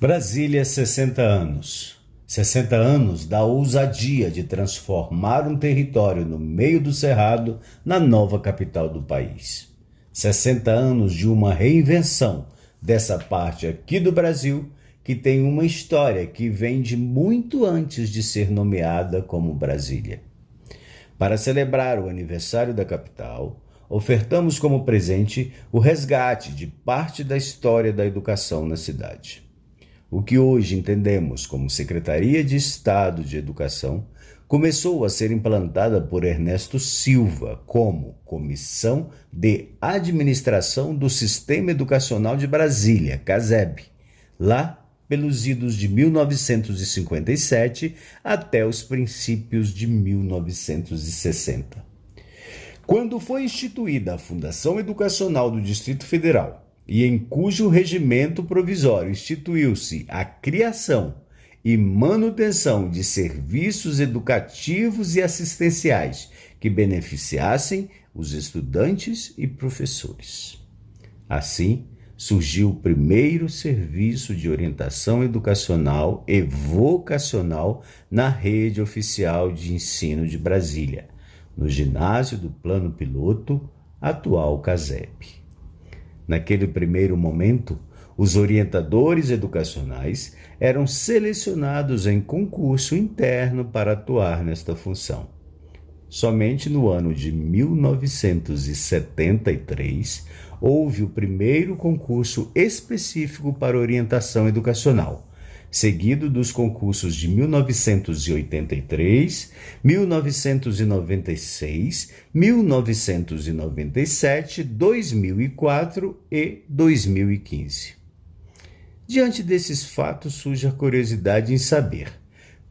Brasília, 60 anos. 60 anos da ousadia de transformar um território no meio do Cerrado na nova capital do país. 60 anos de uma reinvenção dessa parte aqui do Brasil que tem uma história que vem de muito antes de ser nomeada como Brasília. Para celebrar o aniversário da capital, ofertamos como presente o resgate de parte da história da educação na cidade. O que hoje entendemos como Secretaria de Estado de Educação começou a ser implantada por Ernesto Silva como Comissão de Administração do Sistema Educacional de Brasília, CASEB, lá pelos idos de 1957 até os princípios de 1960. Quando foi instituída a Fundação Educacional do Distrito Federal, e em cujo regimento provisório instituiu-se a criação e manutenção de serviços educativos e assistenciais que beneficiassem os estudantes e professores. Assim, surgiu o primeiro serviço de orientação educacional e vocacional na rede oficial de ensino de Brasília, no ginásio do Plano Piloto, atual CASEB. Naquele primeiro momento, os orientadores educacionais eram selecionados em concurso interno para atuar nesta função. Somente no ano de 1973, houve o primeiro concurso específico para orientação educacional, seguido dos concursos de 1983, 1996, 1997, 2004 e 2015. Diante desses fatos, surge a curiosidade em saber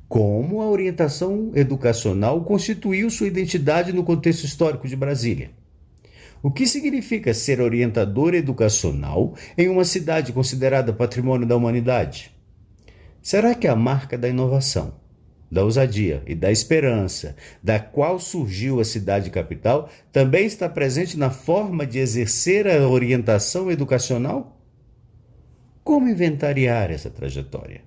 como a orientação educacional constituiu sua identidade no contexto histórico de Brasília. O que significa ser orientador educacional em uma cidade considerada patrimônio da humanidade? Será que a marca da inovação, da ousadia e da esperança, da qual surgiu a cidade capital, também está presente na forma de exercer a orientação educacional? Como inventariar essa trajetória?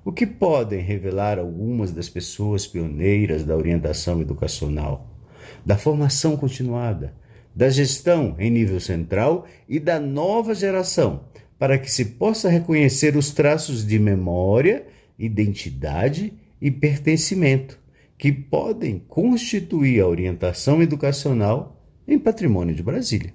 O que podem revelar algumas das pessoas pioneiras da orientação educacional, da formação continuada, da gestão em nível central e da nova geração, para que se possa reconhecer os traços de memória, identidade e pertencimento que podem constituir a orientação educacional em patrimônio de Brasília.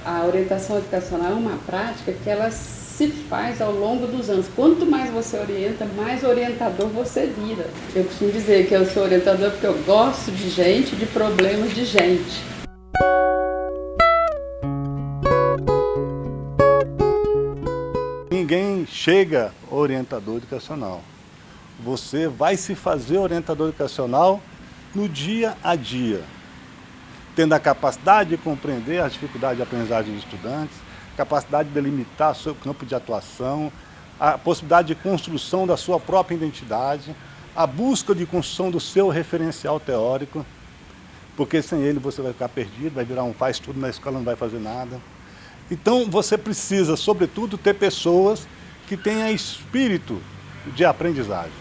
A orientação educacional é uma prática que ela se faz ao longo dos anos. Quanto mais você orienta, mais orientador você vira. Eu costumo dizer que eu sou orientador porque eu gosto de gente, de problemas de gente. Ninguém chega orientador educacional. Você vai se fazer orientador educacional no dia a dia, tendo a capacidade de compreender as dificuldades de aprendizagem dos estudantes, capacidade de delimitar seu campo de atuação, a possibilidade de construção da sua própria identidade, a busca de construção do seu referencial teórico, porque sem ele você vai ficar perdido, vai virar um faz tudo na escola, não vai fazer nada. Então você precisa, sobretudo, ter pessoas que tenham espírito de aprendizagem.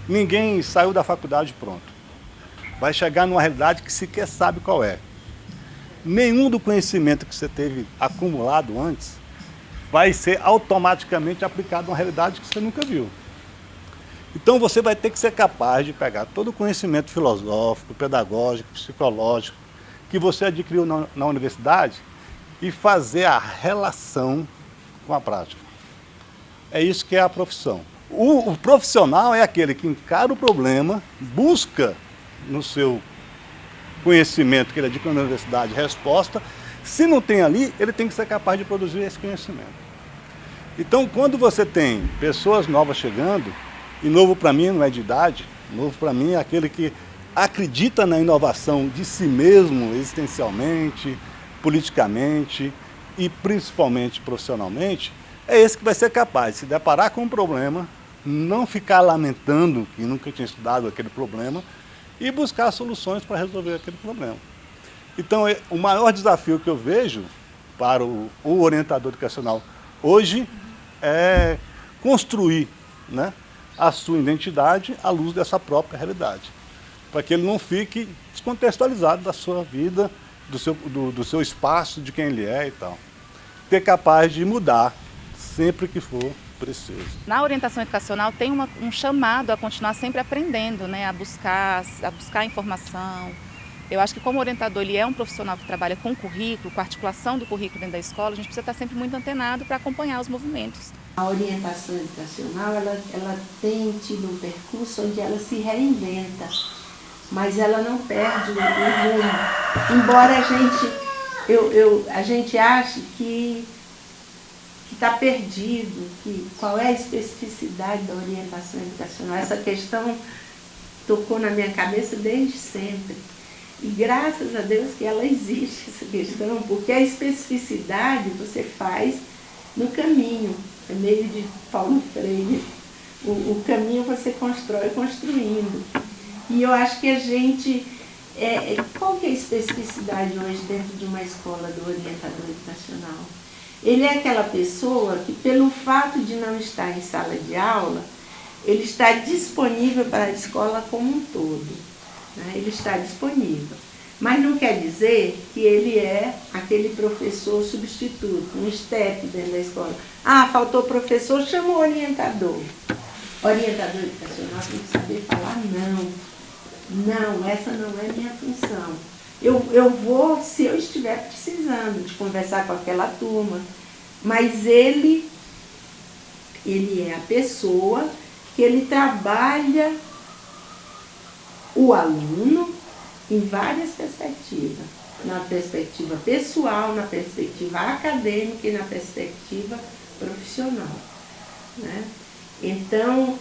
Ninguém saiu da faculdade pronto. Vai chegar numa realidade que sequer sabe qual é. Nenhum do conhecimento que você teve acumulado antes vai ser automaticamente aplicado numa realidade que você nunca viu. Então você vai ter que ser capaz de pegar todo o conhecimento filosófico, pedagógico, psicológico que você adquiriu na universidade e fazer a relação com a prática. É isso que é a profissão. O profissional é aquele que encara o problema, busca no seu conhecimento que ele adquiriu na universidade resposta. Se não tem ali, ele tem que ser capaz de produzir esse conhecimento. Então, quando você tem pessoas novas chegando, e novo para mim não é de idade, novo para mim é aquele que acredita na inovação de si mesmo, existencialmente, politicamente e principalmente profissionalmente, é esse que vai ser capaz de se deparar com um problema, não ficar lamentando que nunca tinha estudado aquele problema e buscar soluções para resolver aquele problema. Então, o maior desafio que eu vejo para o orientador educacional hoje é construir, né, a sua identidade à luz dessa própria realidade, para que ele não fique descontextualizado da sua vida, do seu espaço, de quem ele é e tal. Ser capaz de mudar sempre que for preciso. Na orientação educacional tem um chamado a continuar sempre aprendendo, né, a buscar informação. Eu acho que como orientador ele é um profissional que trabalha com currículo, com a articulação do currículo dentro da escola, a gente precisa estar sempre muito antenado para acompanhar os movimentos. A orientação educacional ela tem tido um percurso onde ela se reinventa, mas ela não perde o rumo. Embora a gente ache que está perdido, qual é a especificidade da orientação educacional. Essa questão tocou na minha cabeça desde sempre. E graças a Deus que ela existe, essa questão, porque a especificidade você faz no caminho, é meio de Paulo Freire. O caminho você constrói construindo. E eu acho que a gente... qual que é a especificidade hoje dentro de uma escola do orientador educacional? Ele é aquela pessoa que, pelo fato de não estar em sala de aula, ele está disponível para a escola como um todo. Né? Ele está disponível. Mas não quer dizer que ele é aquele professor substituto, um step dentro da escola. Ah, faltou professor, chama o orientador. Orientador educacional tem que saber falar não. Não, essa não é minha função. Eu vou, se eu estiver precisando de conversar com aquela turma, mas ele é a pessoa que ele trabalha o aluno em várias perspectivas. Na perspectiva pessoal, na perspectiva acadêmica e na perspectiva profissional. Né? Então,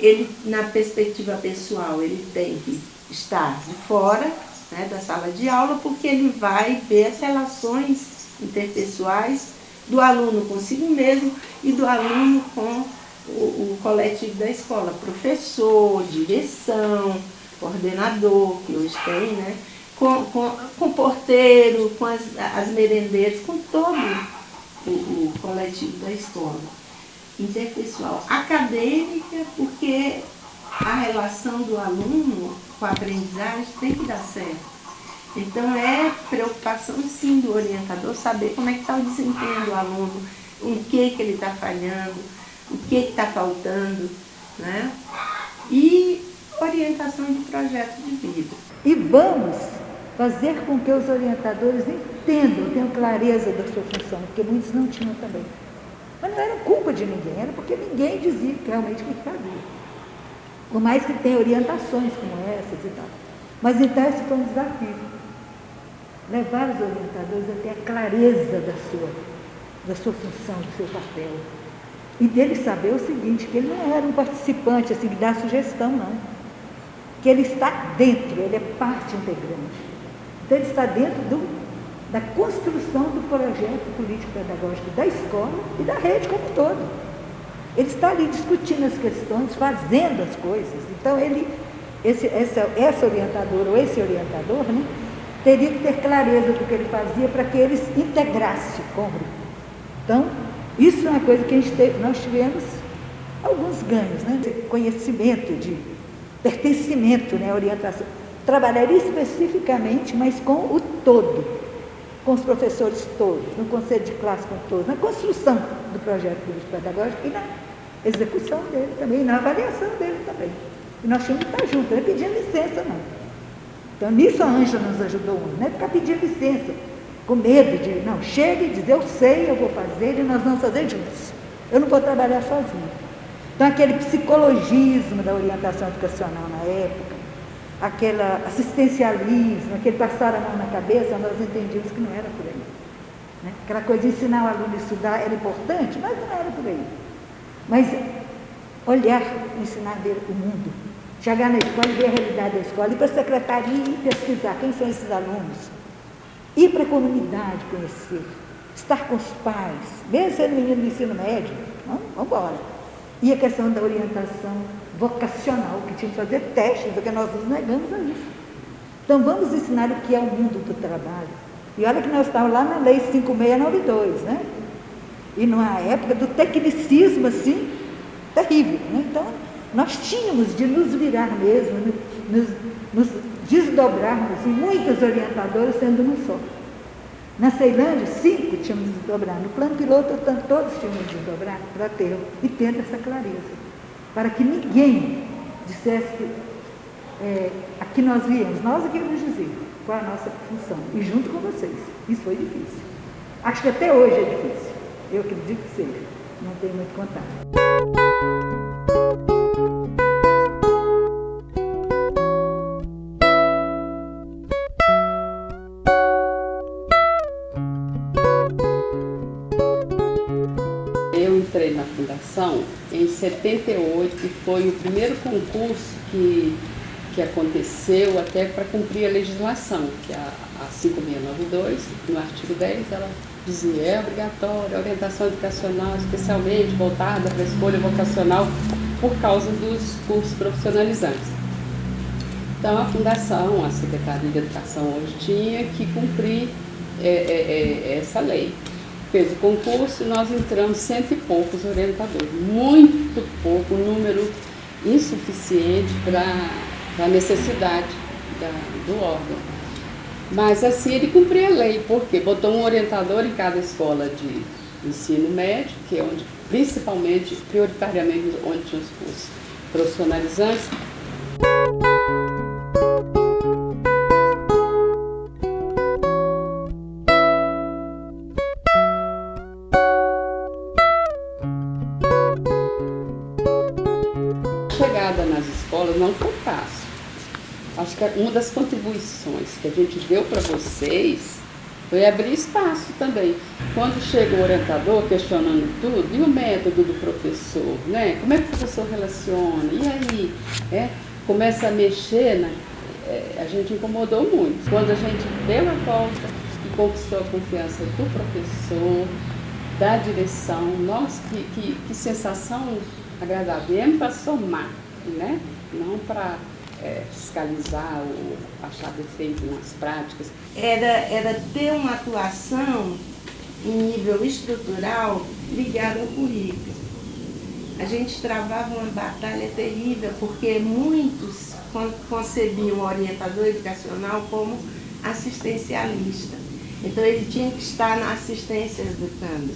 na perspectiva pessoal, ele tem que estar de fora, né, da sala de aula, porque ele vai ver as relações interpessoais do aluno consigo mesmo e do aluno com o coletivo da escola, professor, direção, coordenador, que hoje tem, né, com porteiro, com as merendeiras, com todo o coletivo da escola. Interpessoal, acadêmica, porque a relação do aluno com a aprendizagem tem que dar certo. Então é preocupação sim do orientador saber como é que está o desempenho do aluno, em que ele está falhando, o que está faltando, né? E orientação de projeto de vida. E vamos fazer com que os orientadores entendam, tenham clareza da sua função, porque muitos não tinham também. Mas não era culpa de ninguém, era porque ninguém dizia realmente o que fazia. Por mais que tenha orientações como essas e tal. Mas então esse foi um desafio. Levar os orientadores a ter a clareza da sua função, do seu papel. E dele saber o seguinte, que ele não era um participante assim, que dá sugestão, não. Que ele está dentro, ele é parte integrante. Então ele está dentro da construção do projeto político-pedagógico da escola e da rede como um todo. Ele está ali discutindo as questões, fazendo as coisas. Então, essa orientadora ou esse orientador, né, teria que ter clareza do que ele fazia para que ele se integrasse com o grupo. Então, isso é uma coisa que nós tivemos alguns ganhos, né? Conhecimento, de pertencimento, né, orientação. Trabalharia especificamente, mas com o todo, com os professores todos, no conselho de classe com todos, na construção do projeto político-pedagógico e na execução dele também, e na avaliação dele também. E nós tínhamos que estar juntos, não é pedir licença, não. Então, nisso a Ângela nos ajudou muito, não é ficar pedindo licença, com medo de, não, chega e diz, eu sei, eu vou fazer e nós vamos fazer juntos. Eu não vou trabalhar sozinho. Então, aquele psicologismo da orientação educacional na época, aquele assistencialismo, aquele passar a mão na cabeça, nós entendíamos que não era por aí. Né? Aquela coisa de ensinar o aluno a estudar era importante, mas não era por aí. Mas olhar, ensinar dele o mundo, chegar na escola e ver a realidade da escola, ir para a secretaria e pesquisar quem são esses alunos, ir para a comunidade conhecer, estar com os pais, mesmo sendo menino do ensino médio, Vamos embora. E a questão da orientação vocacional, que tinha que fazer testes, porque nós nos negamos a isso. Então vamos ensinar o que é o mundo do trabalho. E olha que nós estávamos lá na Lei 5692, né? E numa época do tecnicismo, assim, terrível, né? Então, nós tínhamos de nos virar mesmo, nos desdobrarmos em muitas orientadoras, sendo uma só. Na Ceilândia, 5 tínhamos de desdobrar. No plano piloto, todos tínhamos de desdobrar para ter e ter essa clareza. Para que ninguém dissesse que aqui nós viemos, nós aqui vamos dizer qual é a nossa função. E junto com vocês. Isso foi difícil. Acho que até hoje é difícil. Eu acredito que seja. Não tenho muito contato. Eu entrei na fundação em 78, que foi o primeiro concurso que aconteceu até para cumprir a legislação, que a 5692, no artigo 10, ela dizia é obrigatória a orientação educacional, especialmente voltada para a escolha vocacional por causa dos cursos profissionalizantes. Então a fundação, a Secretaria de Educação hoje tinha que cumprir essa lei. Fez o concurso e nós entramos 100 e poucos orientadores, muito pouco, um número insuficiente para a necessidade do órgão. Mas assim ele cumpria a lei, porque botou um orientador em cada escola de ensino médio, que é onde, principalmente, prioritariamente, onde tinha os cursos profissionalizantes. A chegada nas escolas não foi fácil. Acho que uma das contribuições que a gente deu para vocês foi abrir espaço também. Quando chega o orientador questionando tudo, e o método do professor, né? Como é que o professor relaciona? E aí? Começa a mexer, a gente incomodou muito. Quando a gente deu a volta e conquistou a confiança do professor, da direção, nossa, que sensação agradável. Viemos para somar, né? Não para fiscalizar ou achar defeito nas práticas. Era ter uma atuação em nível estrutural ligada ao currículo. A gente travava uma batalha terrível, porque muitos concebiam o orientador educacional como assistencialista. Então ele tinha que estar na assistência educando.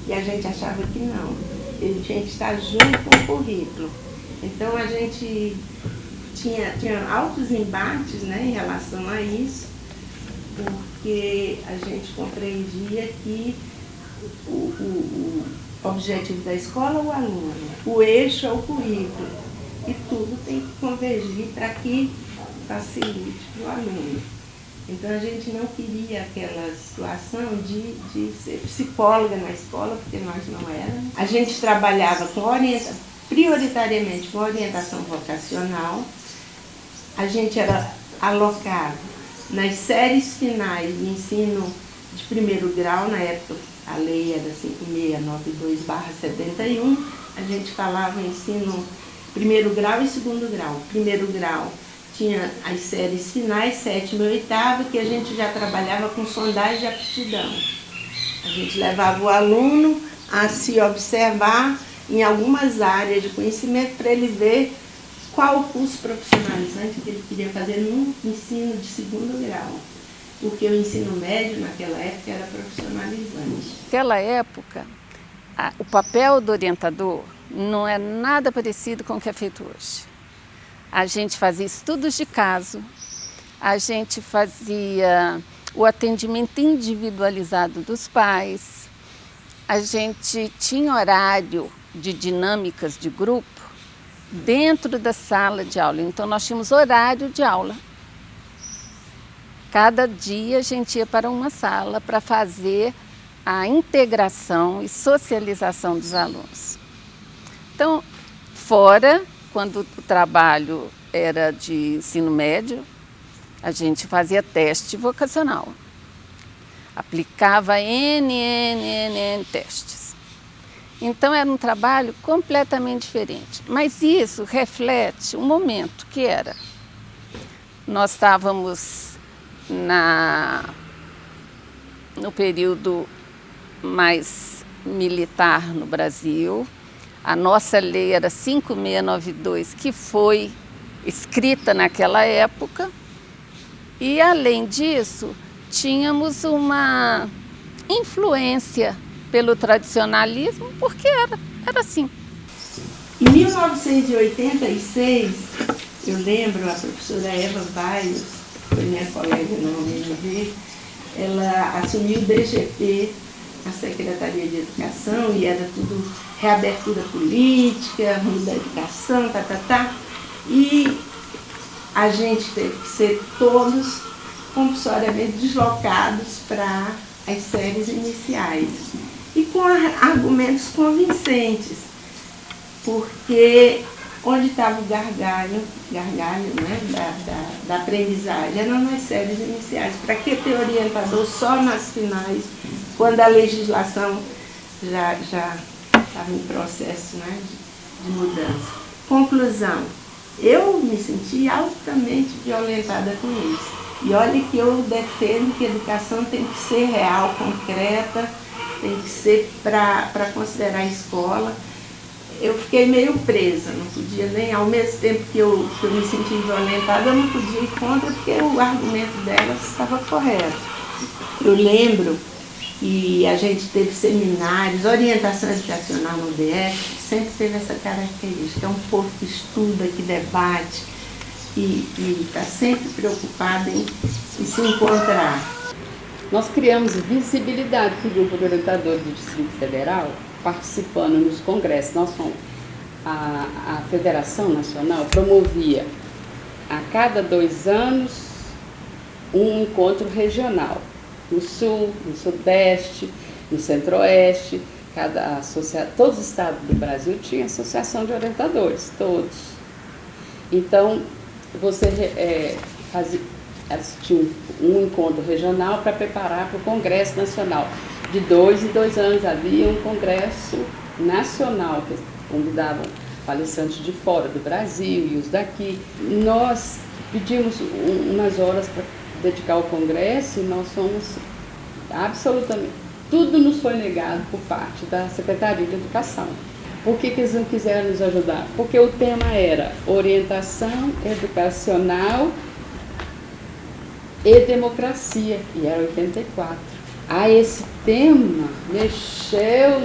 E a gente achava que não. Ele tinha que estar junto com o currículo. Então a gente tinha altos embates, né, em relação a isso, porque a gente compreendia que o objetivo da escola é o aluno, o eixo é o currículo, e tudo tem que convergir para que facilite para o aluno. Então a gente não queria aquela situação de ser psicóloga na escola, porque nós não éramos. A gente trabalhava prioritariamente com orientação vocacional. A gente era alocado nas séries finais de ensino de primeiro grau, na época a lei era 5692/71, a gente falava ensino primeiro grau e segundo grau. Primeiro grau tinha as séries finais, 7ª e 8ª, que a gente já trabalhava com sondagem de aptidão. A gente levava o aluno a se observar em algumas áreas de conhecimento para ele ver qual o curso profissionalizante que ele queria fazer no ensino de segundo grau. Porque o ensino médio, naquela época, era profissionalizante. Naquela época, o papel do orientador não é nada parecido com o que é feito hoje. A gente fazia estudos de caso, a gente fazia o atendimento individualizado dos pais, a gente tinha horário de dinâmicas de grupo dentro da sala de aula. Então, nós tínhamos horário de aula. Cada dia a gente ia para uma sala para fazer a integração e socialização dos alunos. Então, fora, quando o trabalho era de ensino médio, a gente fazia teste vocacional. Aplicava N testes. Então era um trabalho completamente diferente. Mas isso reflete o momento que era. Nós estávamos no período mais militar no Brasil. A nossa lei era 5692, que foi escrita naquela época. E, além disso, tínhamos uma influência pelo tradicionalismo, porque era assim. Em 1986, eu lembro, a professora Eva Baios, que foi minha colega no UNB, ela assumiu o DGP, a Secretaria de Educação, e era tudo reabertura política, rumo da educação, e a gente teve que ser todos compulsoriamente deslocados para as séries iniciais, e com argumentos convincentes, porque onde estava o gargalho, né, da aprendizagem, eram nas séries iniciais. Para que ter orientador só nas finais, quando a legislação já estava em processo, né, de mudança? Conclusão, eu me senti altamente violentada com isso. E olha que eu defendo que a educação tem que ser real, concreta, tem que ser para considerar a escola. Eu fiquei meio presa, não podia nem, ao mesmo tempo que eu me senti violentada, eu não podia ir contra, porque o argumento delas estava correto. Eu lembro que a gente teve seminários, orientação educacional no DF, que sempre teve essa característica, é um povo que estuda, que debate, e está sempre preocupado em se encontrar. Nós criamos visibilidade para o grupo de orientadores do Distrito Federal, participando nos congressos. Nós fomos, a Federação Nacional promovia a cada 2 anos um encontro regional, no Sul, no Sudeste, no Centro-Oeste. Todos os estados do Brasil tinham associação de orientadores, todos. Então, você assistiu um encontro regional para preparar para o Congresso Nacional. De 2 em 2 anos havia um congresso nacional, que convidavam palestrantes de fora do Brasil e os daqui. Nós pedimos umas horas para dedicar ao congresso e nós fomos absolutamente... Tudo nos foi negado por parte da Secretaria de Educação. Por que eles não quiseram nos ajudar? Porque o tema era orientação educacional e democracia, e era 84. Esse tema mexeu,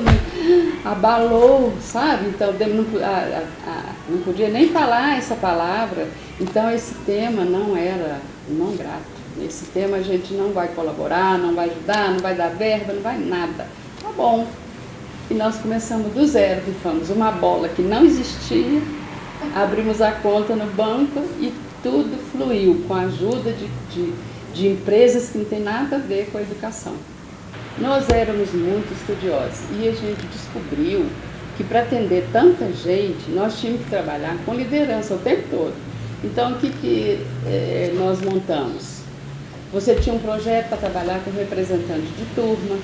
abalou, sabe? Então não podia nem falar essa palavra. Então esse tema não era não grato. Esse tema a gente não vai colaborar, não vai ajudar, não vai dar verba, não vai nada. Tá bom. E nós começamos do zero, rifamos uma bola que não existia, abrimos a conta no banco e tudo fluiu com a ajuda de empresas que não tem nada a ver com a educação. Nós éramos muito estudiosos e a gente descobriu que para atender tanta gente, nós tínhamos que trabalhar com liderança o tempo todo. Então, o que nós montamos? Você tinha um projeto para trabalhar com representantes de turma,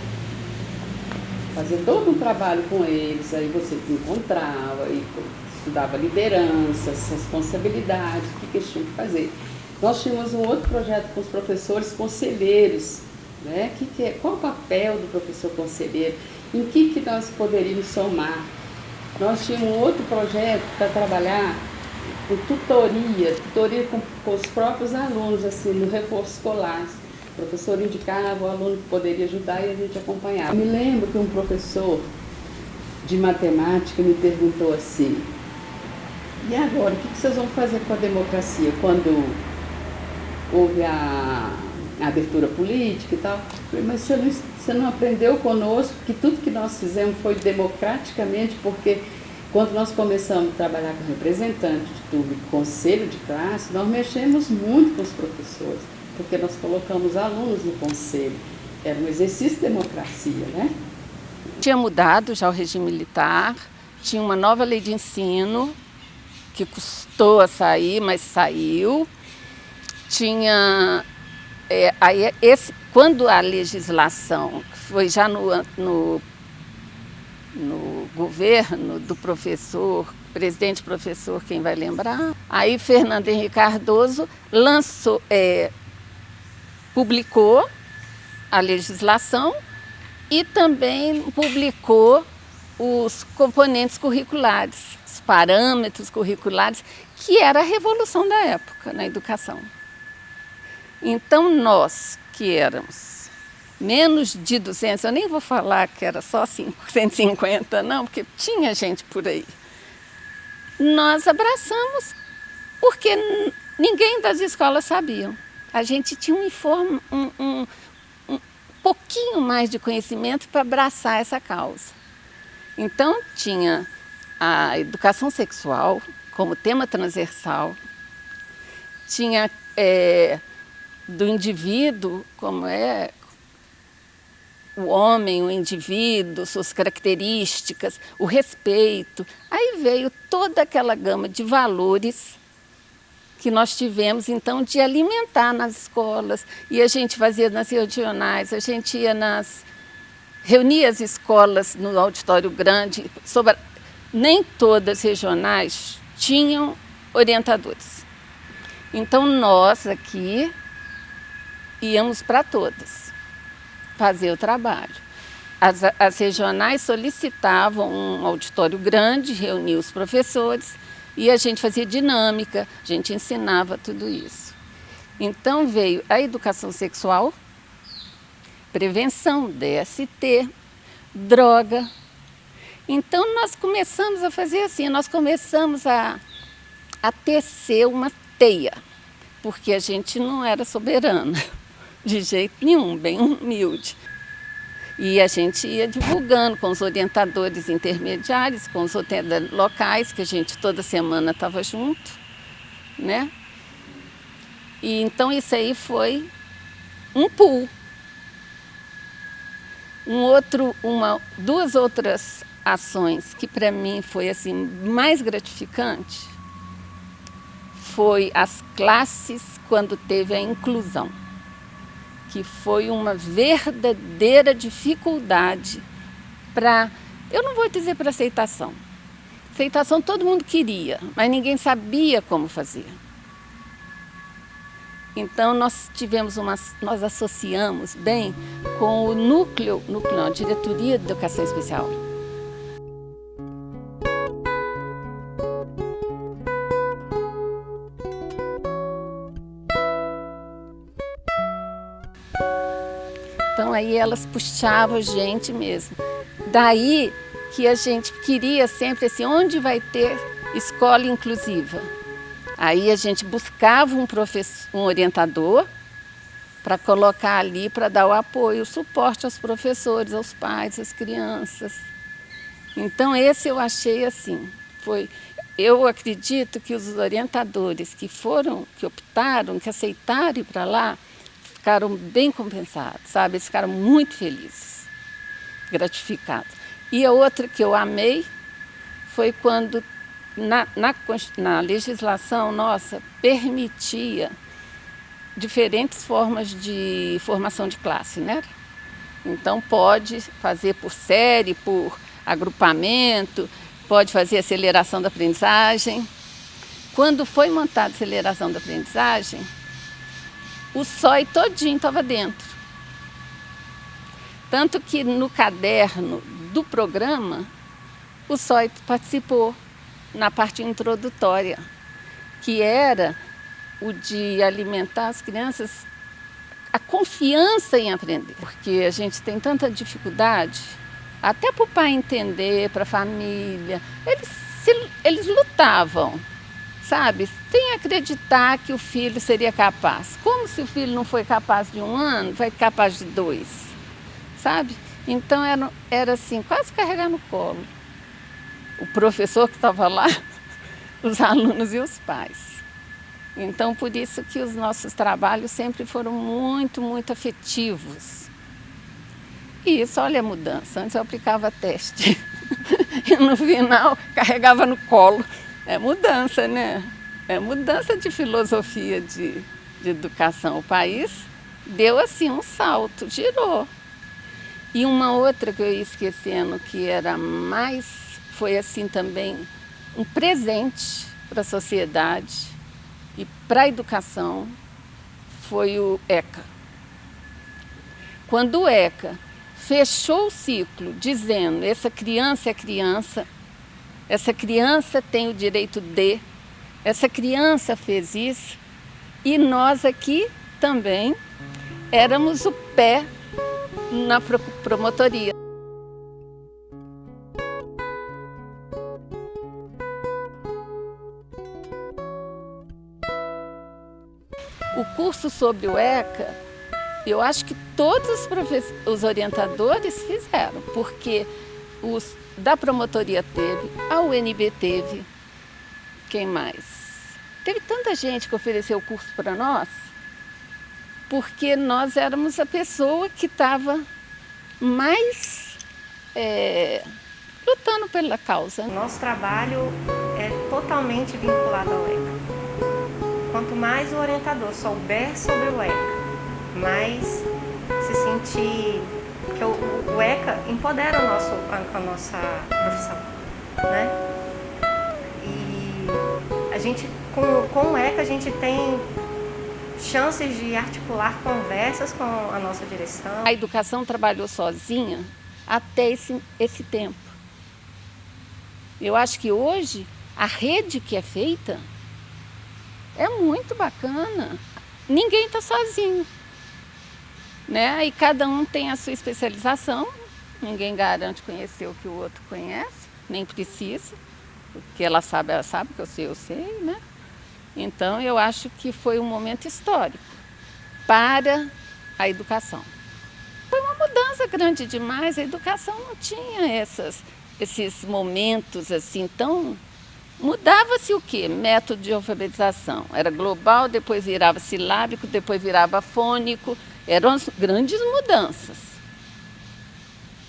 fazer todo um trabalho com eles, aí você encontrava e estudava lideranças, responsabilidades, o que eles tinham que fazer. Nós tínhamos um outro projeto com os professores conselheiros, né? Qual o papel do professor conselheiro? Em que nós poderíamos somar? Nós tínhamos um outro projeto para trabalhar com tutoria com os próprios alunos, assim, no reforço escolar. O professor indicava, o aluno poderia ajudar e a gente acompanhava. Eu me lembro que um professor de matemática me perguntou assim: e agora, o que vocês vão fazer com a democracia? Quando houve a abertura política e tal. Eu falei, mas você não aprendeu conosco que tudo que nós fizemos foi democraticamente, porque quando nós começamos a trabalhar com representante de turma e conselho de classe, nós mexemos muito com os professores, porque nós colocamos alunos no conselho. Era um exercício de democracia, né? Tinha mudado já o regime militar, tinha uma nova lei de ensino, que custou a sair, mas saiu. Tinha... quando a legislação, foi já no no governo do professor, presidente professor, quem vai lembrar? Aí Fernando Henrique Cardoso publicou a legislação e também publicou os componentes curriculares, os parâmetros curriculares, que era a revolução da época na educação. Então nós, que éramos menos de 200, eu nem vou falar que era só 150, não, porque tinha gente por aí. Nós abraçamos, porque ninguém das escolas sabia. A gente tinha um pouquinho mais de conhecimento para abraçar essa causa. Então, tinha a educação sexual como tema transversal, tinha do indivíduo, como é o homem, o indivíduo, suas características, o respeito. Aí veio toda aquela gama de valores que nós tivemos, então, de alimentar nas escolas. E a gente fazia nas regionais, a gente reunia as escolas no auditório grande. Nem todas as regionais tinham orientadores. Então, nós aqui íamos para todas fazer o trabalho. As regionais solicitavam um auditório grande, reunia os professores, e a gente fazia dinâmica, a gente ensinava tudo isso. Então veio a educação sexual, prevenção, DST, droga. Então nós começamos a fazer assim, nós começamos a tecer uma teia, porque a gente não era soberana, de jeito nenhum, bem humilde. E a gente ia divulgando com os orientadores intermediários, com os orientadores locais, que a gente toda semana estava junto, né? E então isso aí foi um pulo. Duas outras ações que para mim foi assim mais gratificante foi as classes quando teve a inclusão, que foi uma verdadeira dificuldade eu não vou dizer para aceitação. Aceitação todo mundo queria, mas ninguém sabia como fazer. Então nós associamos bem com o núcleo não, a Diretoria de Educação Especial. Então aí elas puxavam a gente mesmo. Daí que a gente queria sempre assim, onde vai ter escola inclusiva? Aí a gente buscava um orientador para colocar ali, para dar o apoio, o suporte aos professores, aos pais, às crianças. Então esse eu achei assim, eu acredito que os orientadores que optaram, que aceitaram ir para lá, ficaram bem compensados, sabe? Eles ficaram muito felizes, gratificados. E a outra que eu amei foi quando, na legislação nossa, permitia diferentes formas de formação de classe, né? Então, pode fazer por série, por agrupamento, pode fazer aceleração da aprendizagem. Quando foi montada a aceleração da aprendizagem, o SOI todinho estava dentro. Tanto que no caderno do programa, o SOI participou na parte introdutória, que era o de alimentar as crianças a confiança em aprender. Porque a gente tem tanta dificuldade, até para o pai entender, para a família. Eles lutavam, sabe? Sem acreditar que o filho seria capaz. Como se o filho não foi capaz de 1 ano, vai capaz de 2, sabe? Então era assim, quase carregar no colo. O professor que estava lá, os alunos e os pais. Então, por isso que os nossos trabalhos sempre foram muito, muito afetivos. E isso, olha a mudança. Antes eu aplicava teste. E no final, carregava no colo. É mudança, né? É mudança de filosofia de educação. O país deu assim um salto, girou. E uma outra que eu ia esquecendo, que era mais, foi assim também, um presente para a sociedade e para a educação, foi o ECA. Quando o ECA fechou o ciclo dizendo, essa criança é criança, essa criança tem o direito de, essa criança fez isso, e nós aqui também éramos o pé na promotoria. O curso sobre o ECA, eu acho que todos os orientadores fizeram, porque os da promotoria teve, a UNB teve, quem mais? Teve tanta gente que ofereceu o curso para nós, porque nós éramos a pessoa que estava mais lutando pela causa. Nosso trabalho é totalmente vinculado ao ECA. Quanto mais o orientador souber sobre o ECA, mais se sentir que o ECA empodera a nossa profissão, né? E a gente, com o ECA, a gente tem chances de articular conversas com a nossa direção. A educação trabalhou sozinha até esse tempo. Eu acho que hoje a rede que é feita é muito bacana. Ninguém está sozinho, né? E cada um tem a sua especialização. Ninguém garante conhecer o que o outro conhece, nem precisa. O que ela sabe, o que eu sei, né? Então, eu acho que foi um momento histórico para a educação. Foi uma mudança grande demais. A educação não tinha esses momentos assim tão... Mudava-se o quê? Método de alfabetização. Era global, depois virava silábico, depois virava fônico. Eram as grandes mudanças.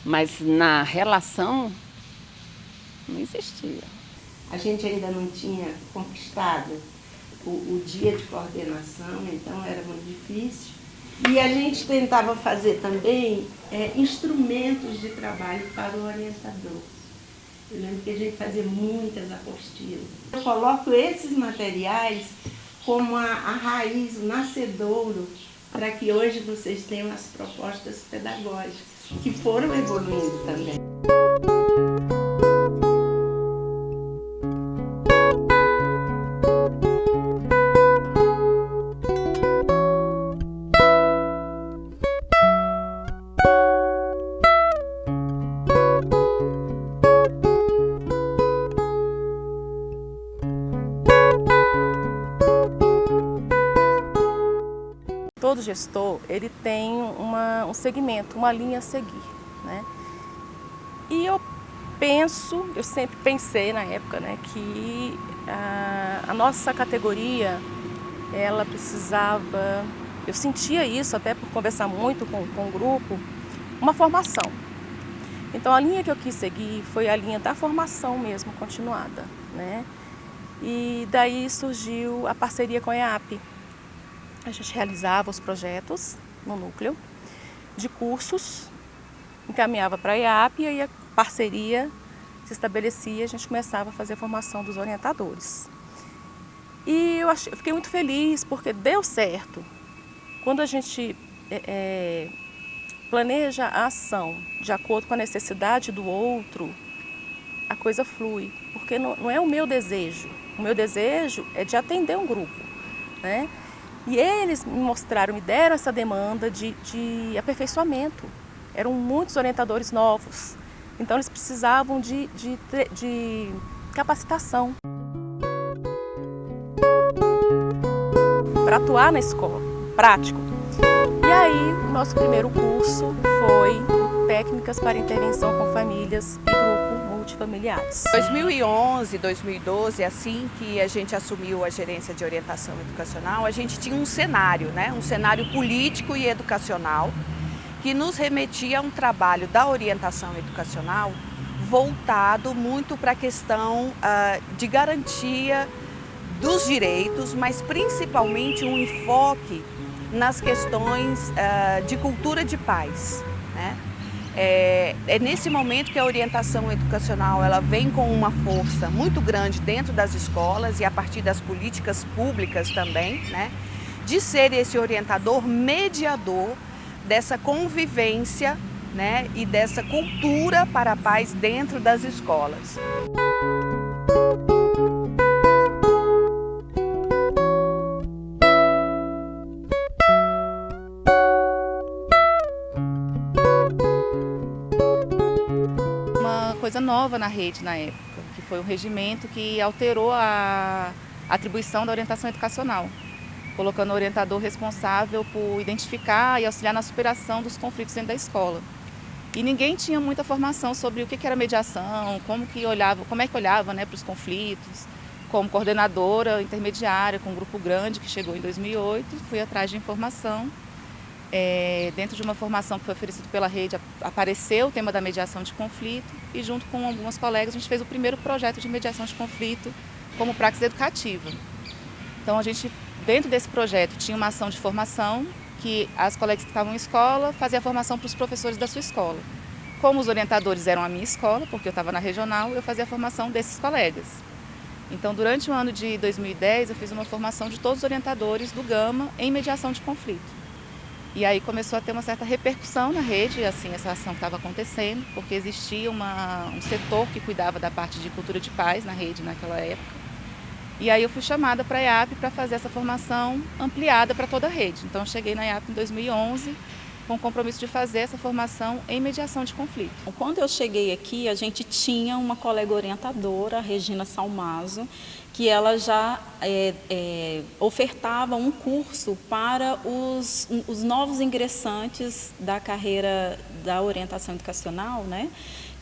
Mas na relação não existia. A gente ainda não tinha conquistado o dia de coordenação, então era muito difícil. E a gente tentava fazer também instrumentos de trabalho para o orientador. Eu lembro que a gente fazia muitas apostilas. Eu coloco esses materiais como a raiz, o nascedouro, para que hoje vocês tenham as propostas pedagógicas, que foram evoluindo também. Todo gestor, ele tem um segmento, uma linha a seguir, né? E eu sempre pensei na época, né, que a nossa categoria, ela precisava, eu sentia isso até por conversar muito com o grupo, uma formação. Então a linha que eu quis seguir foi a linha da formação mesmo, continuada, né? E daí surgiu a parceria com a EAP. A gente realizava os projetos no núcleo de cursos, encaminhava para a EAP e aí a parceria se estabelecia e a gente começava a fazer a formação dos orientadores. E eu fiquei muito feliz porque deu certo. Quando a gente planeja a ação de acordo com a necessidade do outro, a coisa flui, porque não é o meu desejo. O meu desejo é de atender um grupo, né? E eles me deram essa demanda de aperfeiçoamento. Eram muitos orientadores novos, então eles precisavam de capacitação para atuar na escola, prático. E aí, o nosso primeiro curso foi Técnicas para Intervenção com Famílias e Grupo Multifamiliares. 2011, 2012, assim que a gente assumiu a gerência de orientação educacional, a gente tinha um cenário, né? Um cenário político e educacional que nos remetia a um trabalho da orientação educacional voltado muito para a questão de garantia dos direitos, mas principalmente um enfoque nas questões de cultura de paz, né? É nesse momento que a orientação educacional ela vem com uma força muito grande dentro das escolas e a partir das políticas públicas também, né? De ser esse orientador mediador dessa convivência, né? E dessa cultura para a paz dentro das escolas. Coisa nova na rede na época, que foi um regimento que alterou a atribuição da orientação educacional, colocando o orientador responsável por identificar e auxiliar na superação dos conflitos dentro da escola. E ninguém tinha muita formação sobre o que era mediação, como é que olhava, né, para os conflitos. Como coordenadora intermediária com um grupo grande que chegou em 2008, fui atrás de informação. Dentro de uma formação que foi oferecida pela rede, apareceu o tema da mediação de conflito e junto com algumas colegas a gente fez o primeiro projeto de mediação de conflito como praxis educativa. Então a gente, dentro desse projeto, tinha uma ação de formação que as colegas que estavam em escola faziam a formação para os professores da sua escola. Como os orientadores eram a minha escola, porque eu estava na regional, eu fazia a formação desses colegas. Então durante o ano de 2010 eu fiz uma formação de todos os orientadores do Gama em mediação de conflito. E aí começou a ter uma certa repercussão na rede, assim, essa ação estava acontecendo, porque existia um setor que cuidava da parte de cultura de paz na rede naquela época. E aí eu fui chamada para a IAP para fazer essa formação ampliada para toda a rede. Então eu cheguei na IAP em 2011 com o compromisso de fazer essa formação em mediação de conflito. Quando eu cheguei aqui, a gente tinha uma colega orientadora, a Regina Salmazo, que ela já ofertava um curso para os novos ingressantes da carreira da orientação educacional, né,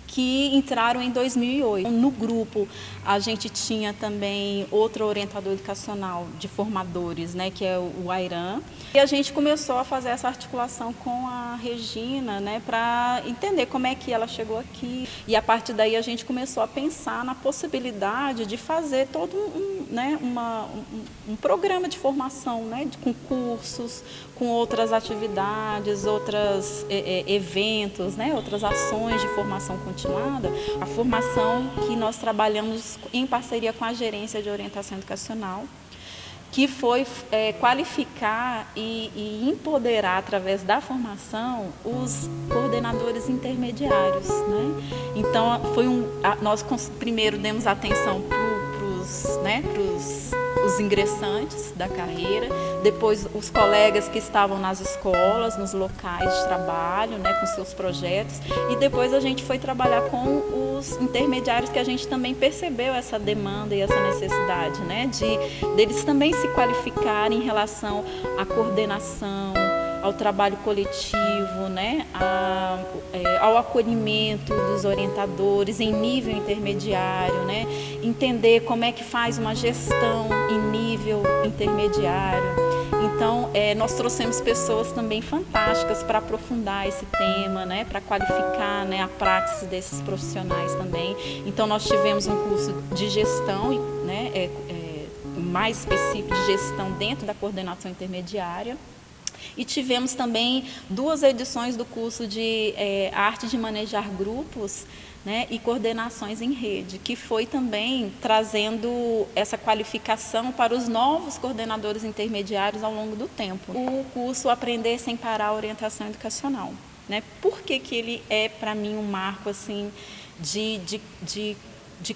que entraram em 2008. No grupo, a gente tinha também outro orientador educacional de formadores, né, que é o Airan. E a gente começou a fazer essa articulação com a Regina, né, para entender como é que ela chegou aqui. E a partir daí a gente começou a pensar na possibilidade de fazer todo um programa de formação, né, com cursos, com outras atividades, outros eventos, né, outras ações de formação continuada. A formação que nós trabalhamos em parceria com a Gerência de Orientação Educacional, que foi qualificar e empoderar, através da formação, os coordenadores intermediários, né? Então, nós primeiro demos atenção para os ingressantes da carreira, depois os colegas que estavam nas escolas, nos locais de trabalho, né, com seus projetos, e depois a gente foi trabalhar com os intermediários, que a gente também percebeu essa demanda e essa necessidade, né, deles também se qualificarem em relação à coordenação, ao trabalho coletivo, né, ao acolhimento dos orientadores em nível intermediário, né, entender como é que faz uma gestão em nível intermediário. Então, nós trouxemos pessoas também fantásticas para aprofundar esse tema, né, para qualificar, né, a prática desses profissionais também. Então, nós tivemos um curso de gestão, né, mais específico de gestão dentro da coordenação intermediária. E tivemos também 2 edições do curso de arte de manejar grupos, né, e coordenações em rede, que foi também trazendo essa qualificação para os novos coordenadores intermediários ao longo do tempo. O curso Aprender Sem Parar a Orientação Educacional, né? Por que ele é, para mim, um marco assim, de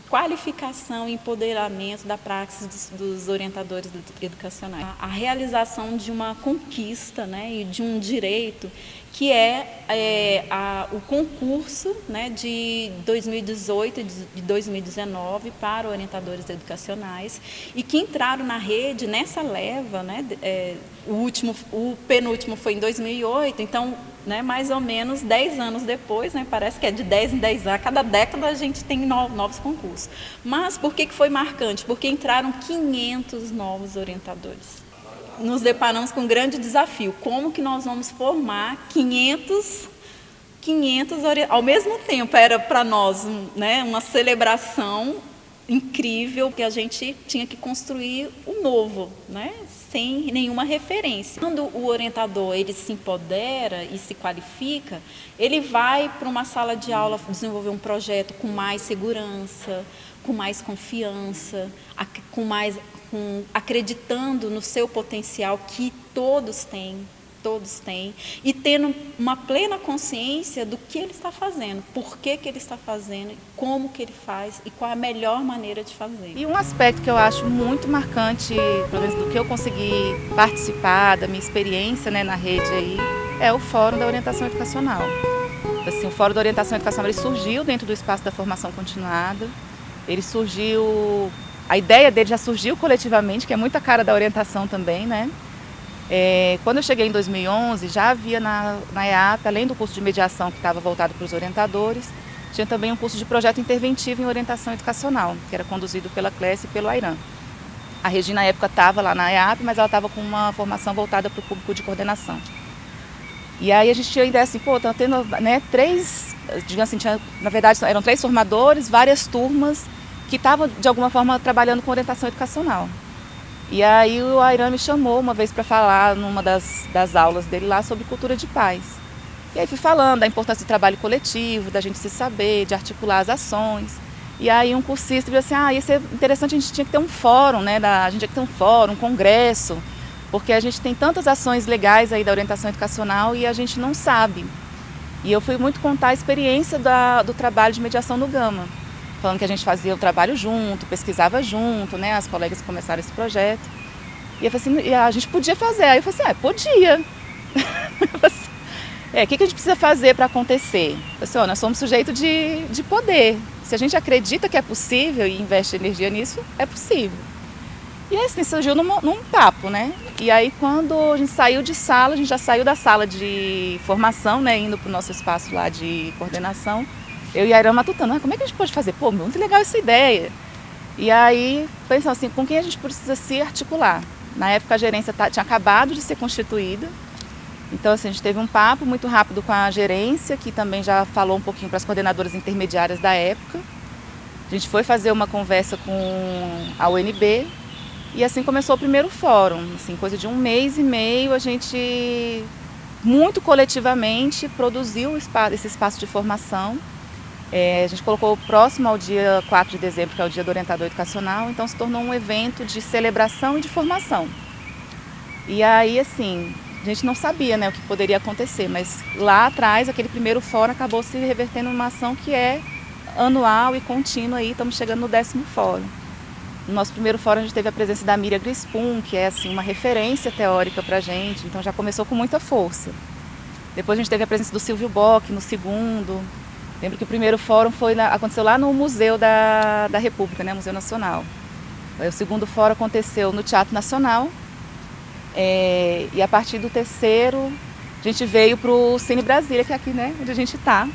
qualificação e empoderamento da praxis dos orientadores educacionais? A realização de uma conquista, né, e de um direito, que o concurso, né, de 2018 e de 2019 para orientadores educacionais, e que entraram na rede nessa leva, né, o penúltimo foi em 2008, então, né, mais ou menos 10 anos depois, né, parece que é de 10 em 10 anos, cada década a gente tem novos concursos. Mas por que foi marcante? Porque entraram 500 novos orientadores. Nos deparamos com um grande desafio: como que nós vamos formar 500 ao mesmo tempo? Era para nós, né, uma celebração incrível, que a gente tinha que construir o novo, né? Sem nenhuma referência. Quando o orientador ele se empodera e se qualifica, ele vai para uma sala de aula desenvolver um projeto com mais segurança, com mais confiança, acreditando no seu potencial que todos têm, e tendo uma plena consciência do que ele está fazendo, por que ele está fazendo, como que ele faz e qual é a melhor maneira de fazer. E um aspecto que eu acho muito marcante, pelo menos do que eu consegui participar, da minha experiência, né, na rede aí, é o Fórum da Orientação Educacional. Assim, o Fórum da Orientação Educacional ele surgiu dentro do espaço da formação continuada, a ideia dele já surgiu coletivamente, que é muita cara da orientação também, né? Quando eu cheguei em 2011, já havia na EAP, além do curso de mediação que estava voltado para os orientadores, tinha também um curso de projeto interventivo em orientação educacional, que era conduzido pela Clécia e pelo Airan. A Regina, na época, estava lá na EAP, mas ela estava com uma formação voltada para o público de coordenação. E aí a gente tinha a ideia assim, tá tendo, né, na verdade eram 3 formadores, várias turmas que estavam, de alguma forma, trabalhando com orientação educacional. E aí o Airan me chamou uma vez para falar numa das aulas dele lá sobre cultura de paz. E aí fui falando da importância do trabalho coletivo, da gente se saber, de articular as ações. E aí um cursista disse assim, isso é interessante, a gente tinha que ter um fórum, né? A gente tinha que ter um fórum, um congresso, porque a gente tem tantas ações legais aí da orientação educacional e a gente não sabe. E eu fui muito contar a experiência do trabalho de mediação no Gama, falando que a gente fazia o trabalho junto, pesquisava junto, né? As colegas começaram esse projeto. E eu falei assim, a gente podia fazer. Aí eu falei assim, podia. O que a gente precisa fazer para acontecer? Eu falei assim, nós somos sujeito de poder. Se a gente acredita que é possível e investe energia nisso, é possível. E aí assim, surgiu num papo, né? E aí quando a gente saiu de sala, a gente já saiu da sala de formação, né? Indo para o nosso espaço lá de coordenação. Eu e a Airan matutando, como é que a gente pode fazer? Muito legal essa ideia. E aí, pensando assim, com quem a gente precisa se articular? Na época a gerência tinha acabado de ser constituída. Então assim, a gente teve um papo muito rápido com a gerência, que também já falou um pouquinho para as coordenadoras intermediárias da época. A gente foi fazer uma conversa com a UNB e assim começou o primeiro fórum. Assim, coisa de 1 mês e meio, a gente, muito coletivamente, produziu esse espaço de formação. A gente colocou próximo ao dia 4 de dezembro, que é o dia do orientador educacional, então se tornou um evento de celebração e de formação. E aí, assim, a gente não sabia, né, o que poderia acontecer, mas lá atrás, aquele primeiro fórum acabou se revertendo numa ação que é anual e contínua, aí estamos chegando no 10º fórum. No nosso primeiro fórum a gente teve a presença da Miriam Grispun, que é assim, uma referência teórica para a gente, então já começou com muita força. Depois a gente teve a presença do Silvio Bock no segundo. Lembro que o primeiro fórum aconteceu lá no Museu da República, né, Museu Nacional. Aí, o segundo fórum aconteceu no Teatro Nacional. E a partir do terceiro, a gente veio para o Cine Brasília, que é aqui, né, onde a gente está.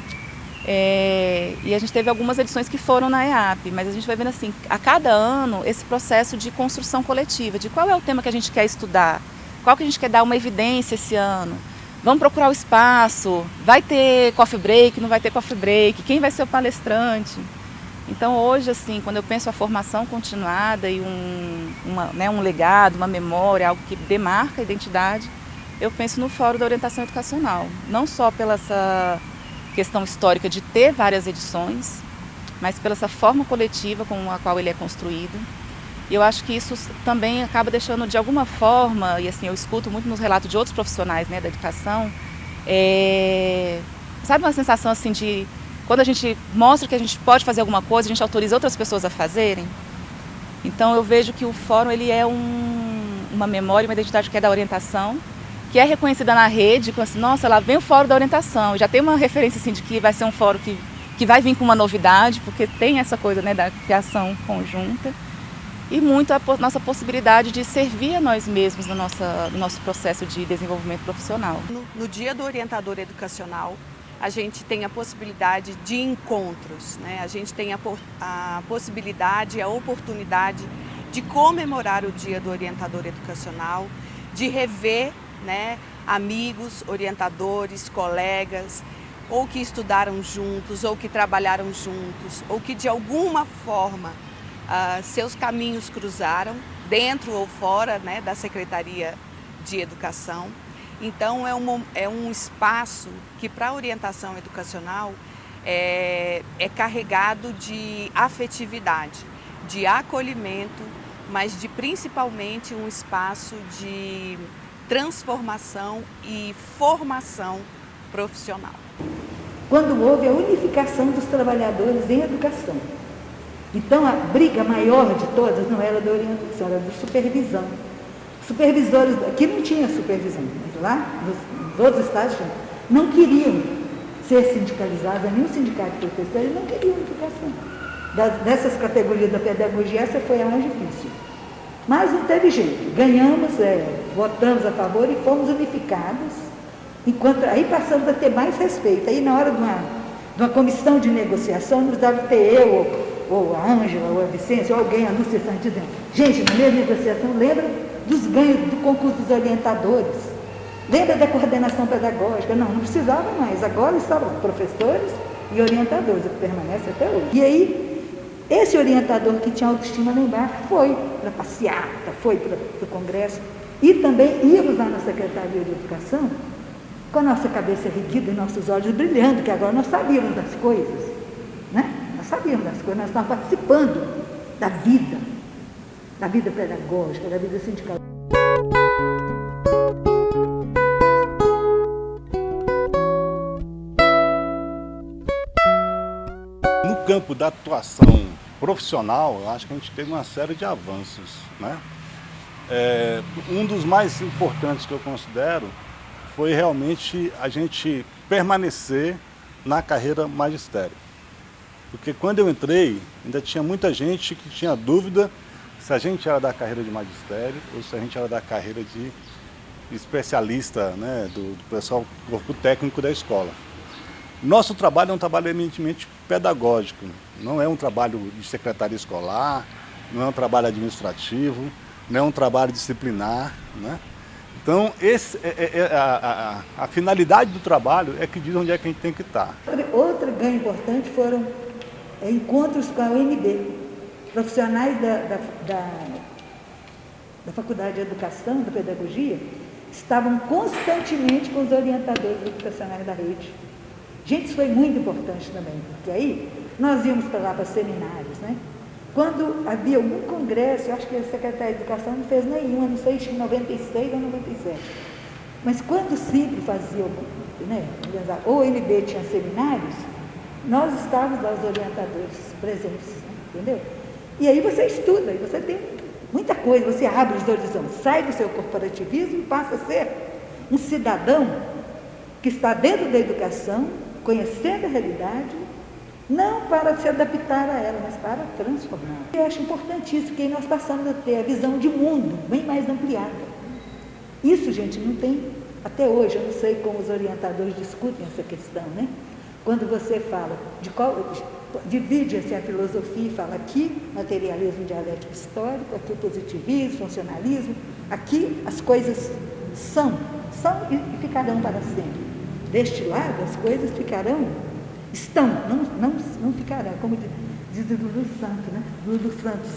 E a gente teve algumas edições que foram na EAP, mas a gente vai vendo assim, a cada ano, esse processo de construção coletiva, de qual é o tema que a gente quer estudar, qual que a gente quer dar uma evidência esse ano. Vamos procurar o espaço, vai ter coffee break, não vai ter coffee break, quem vai ser o palestrante. Então hoje, assim, quando eu penso a formação continuada e um legado, uma memória, algo que demarca a identidade, eu penso no Fórum da Orientação Educacional. Não só pela essa questão histórica de ter várias edições, mas pela essa forma coletiva com a qual ele é construído. E eu acho que isso também acaba deixando, de alguma forma, e assim, eu escuto muito nos relatos de outros profissionais, né, da educação, sabe uma sensação assim de, quando a gente mostra que a gente pode fazer alguma coisa, a gente autoriza outras pessoas a fazerem. Então eu vejo que o fórum ele é uma memória, uma identidade que é da orientação, que é reconhecida na rede, como assim, nossa, lá vem o fórum da orientação, já tem uma referência assim de que vai ser um fórum que vai vir com uma novidade, porque tem essa coisa, né, da criação conjunta. E muito a nossa possibilidade de servir a nós mesmos no nosso processo de desenvolvimento profissional. No Dia do Orientador Educacional, a gente tem a possibilidade de encontros, né? A gente tem a possibilidade, a oportunidade de comemorar o Dia do Orientador Educacional, de rever, né, amigos, orientadores, colegas, ou que estudaram juntos, ou que trabalharam juntos, ou que de alguma forma seus caminhos cruzaram, dentro ou fora, né, da Secretaria de Educação. Então, é um espaço que, para a orientação educacional, é carregado de afetividade, de acolhimento, mas de principalmente um espaço de transformação e formação profissional. Quando houve a unificação dos trabalhadores em educação. Então, a briga maior de todas não era da orientação, era da supervisão. Supervisores, aqui não tinha supervisão, mas lá, nos outros estados, não queriam ser sindicalizados, nenhum sindicato de professores não queria unificação. Dessas categorias da pedagogia, essa foi a mais difícil. Mas não teve jeito. Ganhamos, votamos a favor e fomos unificados. Aí passamos a ter mais respeito. Aí, na hora de uma comissão de negociação, nos dava ter eu, ou a Ângela, ou a Vicência, ou alguém, a Lúcia Santos, dizendo: gente, na minha negociação, lembra dos ganhos do concurso dos orientadores? Lembra da coordenação pedagógica? Não precisava mais. Agora estavam professores e orientadores, o que permanece até hoje. E aí, esse orientador que tinha autoestima lá embaixo foi para a passeata, foi para o congresso, e também íamos lá na Secretaria de Educação com a nossa cabeça erguida e nossos olhos brilhando, que agora nós sabíamos das coisas, né? Nós sabíamos das coisas, nós estávamos participando da vida pedagógica, da vida sindical. No campo da atuação profissional, eu acho que a gente teve uma série de avanços, né? Um dos mais importantes que eu considero foi realmente a gente permanecer na carreira magistério. Porque quando eu entrei, ainda tinha muita gente que tinha dúvida se a gente era da carreira de magistério ou se a gente era da carreira de especialista, né, do pessoal, do corpo técnico da escola. Nosso trabalho é um trabalho eminentemente pedagógico, não é um trabalho de secretaria escolar, não é um trabalho administrativo, não é um trabalho disciplinar, né? Então, a finalidade do trabalho é que diz onde é que a gente tem que estar. Outro ganho importante foram encontros com a UNB. Profissionais da Faculdade de Educação, da Pedagogia, estavam constantemente com os orientadores educacionais da rede. Gente, isso foi muito importante também, porque aí nós íamos para lá para seminários, né? Quando havia algum congresso, eu acho que a Secretaria de Educação não fez nenhum, não sei se em 96 ou 97. Mas quando sempre fazia, né, ou ele tinha seminários, nós estávamos lá, os orientadores presentes, né, entendeu? E aí você estuda, e você tem muita coisa, você abre os horizontes, sai do seu corporativismo e passa a ser um cidadão que está dentro da educação, conhecendo a realidade, não para se adaptar a ela, mas para transformar. Eu acho importantíssimo que nós passamos a ter a visão de mundo bem mais ampliada. Isso, gente, não tem, até hoje, eu não sei como os orientadores discutem essa questão, né? Quando você fala divide-se a filosofia e fala aqui materialismo dialético histórico, aqui positivismo, funcionalismo, aqui as coisas são e ficarão para sempre. Deste lado, as coisas estão, não ficarão, como diz o Lulu Santos,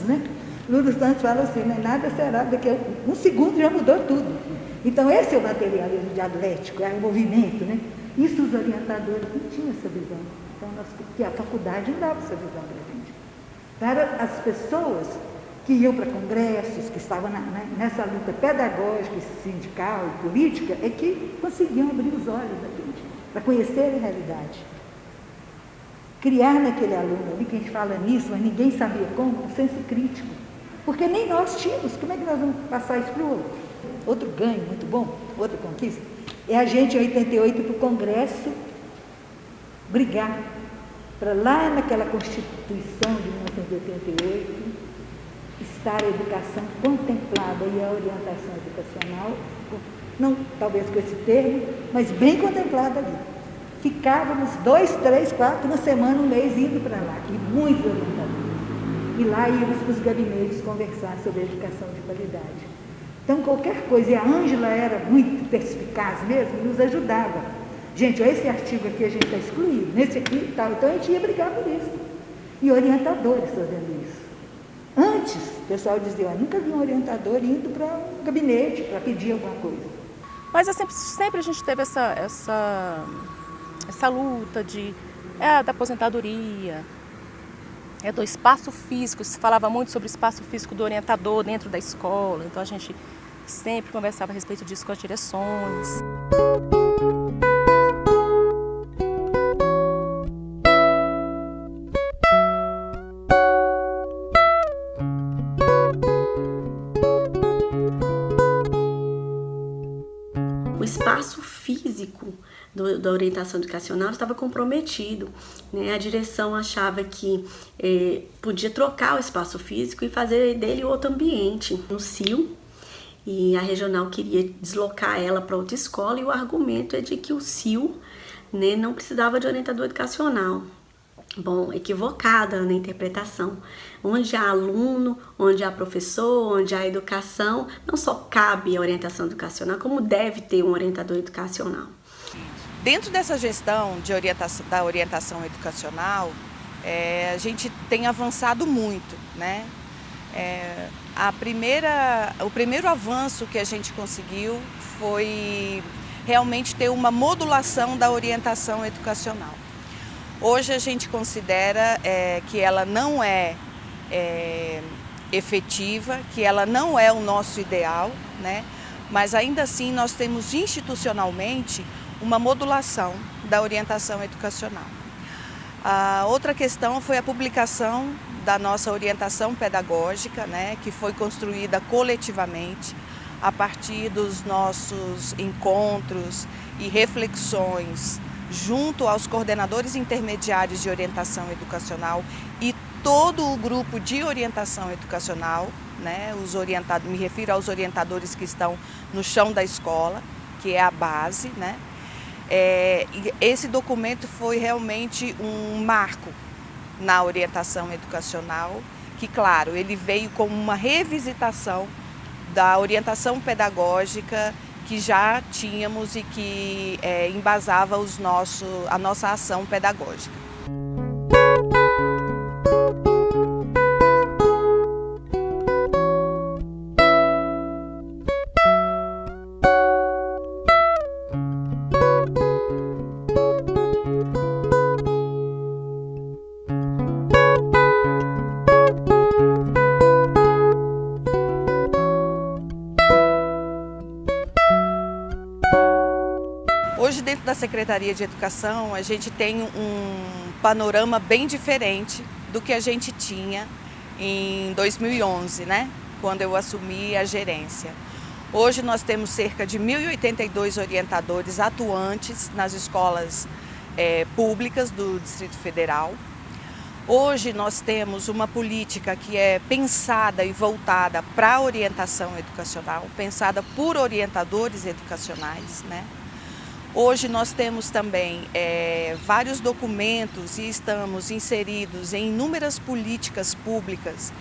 né? Lulu Santos fala assim, né? Nada será, daqui a um segundo já mudou tudo. Então esse é o materialismo dialético, é o movimento, né? Isso os orientadores não tinham essa visão. Então, porque a faculdade não dava essa visão para a gente. Para as pessoas que iam para congressos, que estavam nessa luta pedagógica, sindical e política, é que conseguiam abrir os olhos da gente, para conhecer a realidade. Criar naquele aluno ali, que a gente fala nisso, mas ninguém sabia como, um senso crítico. Porque nem nós tínhamos. Como é que nós vamos passar isso para o outro? Outro ganho muito bom, outra conquista, é a gente, em 88, para o Congresso, brigar para lá naquela Constituição de 1988, estar a educação contemplada e a orientação educacional, não talvez com esse termo, mas bem contemplada ali. Ficávamos 2, 3, 4, uma semana, um mês indo para lá, e muitos orientadores. E lá íamos para os gabinetes conversar sobre a educação de qualidade. Então, qualquer coisa, e a Ângela era muito perspicaz mesmo, nos ajudava. Gente, esse artigo aqui a gente está excluído, nesse aqui e tal. Então, a gente ia brigar por isso. E orientadores fazendo isso. Antes, o pessoal dizia, eu nunca vi um orientador indo para um gabinete para pedir alguma coisa. Mas sempre a gente teve essa luta da aposentadoria, do espaço físico. Se falava muito sobre o espaço físico do orientador dentro da escola, então a gente sempre conversava a respeito disso com as direções. O espaço físico da orientação educacional estava comprometido, né? A direção achava que podia trocar o espaço físico e fazer dele outro ambiente no CIO, e a regional queria deslocar ela para outra escola, e o argumento é de que o CIO, né, não precisava de orientador educacional. Bom, equivocada na interpretação. Onde há aluno, onde há professor, onde há educação, não só cabe a orientação educacional, como deve ter um orientador educacional. Dentro dessa gestão da orientação educacional, a gente tem avançado muito, né? O primeiro avanço que a gente conseguiu foi realmente ter uma modulação da orientação educacional. Hoje a gente considera que ela não é efetiva, que ela não é o nosso ideal, né? Mas ainda assim nós temos institucionalmente uma modulação da orientação educacional. A outra questão foi a publicação da nossa orientação pedagógica, né, que foi construída coletivamente a partir dos nossos encontros e reflexões junto aos coordenadores intermediários de orientação educacional e todo o grupo de orientação educacional, né, me refiro aos orientadores que estão no chão da escola, que é a base, né? Esse documento foi realmente um marco na orientação educacional, que, claro, ele veio como uma revisitação da orientação pedagógica que já tínhamos e que embasava a nossa ação pedagógica. Hoje, dentro da Secretaria de Educação, a gente tem um panorama bem diferente do que a gente tinha em 2011, né? Quando eu assumi a gerência. Hoje nós temos cerca de 1.082 orientadores atuantes nas escolas públicas do Distrito Federal. Hoje nós temos uma política que é pensada e voltada para a orientação educacional, pensada por orientadores educacionais, né? Hoje nós temos também vários documentos e estamos inseridos em inúmeras políticas públicas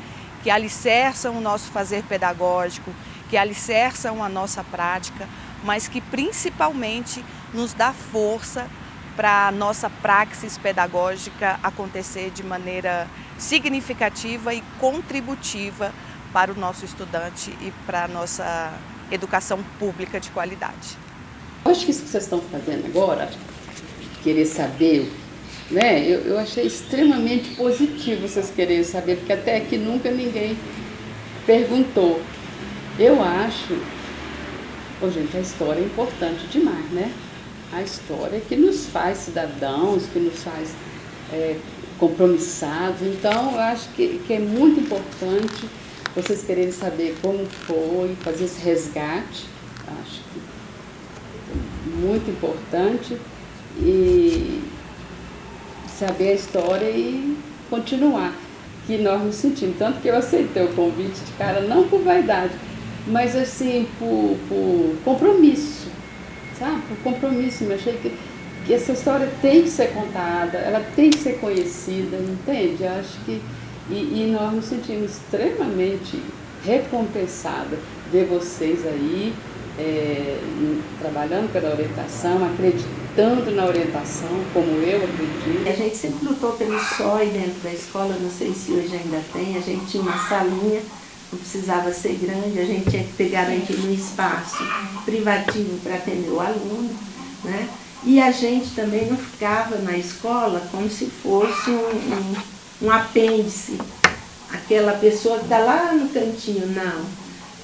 que alicerçam o nosso fazer pedagógico, que alicerçam a nossa prática, mas que principalmente nos dá força para a nossa praxis pedagógica acontecer de maneira significativa e contributiva para o nosso estudante e para a nossa educação pública de qualidade. Eu acho que isso que vocês estão fazendo agora, querer saber, né? Eu achei extremamente positivo vocês quererem saber, porque até aqui nunca ninguém perguntou. Eu acho, gente, a história é importante demais, né? A história que nos faz cidadãos, que nos faz compromissados. Então, eu acho que é muito importante vocês quererem saber como foi, fazer esse resgate. Acho que muito importante, e saber a história e continuar, que nós nos sentimos. Tanto que eu aceitei o convite de cara, não por vaidade, mas assim, por compromisso, sabe? Por compromisso. Eu achei que essa história tem que ser contada, ela tem que ser conhecida, entende? Eu acho que, e nós nos sentimos extremamente recompensados ver vocês aí, trabalhando pela orientação, acreditando na orientação, como eu acredito. A gente sempre lutou pelo SOI dentro da escola, não sei se hoje ainda tem, a gente tinha uma salinha, não precisava ser grande, a gente tinha que ter garantido um espaço privativo para atender o aluno, né? E a gente também não ficava na escola como se fosse um apêndice, aquela pessoa que está lá no cantinho, não.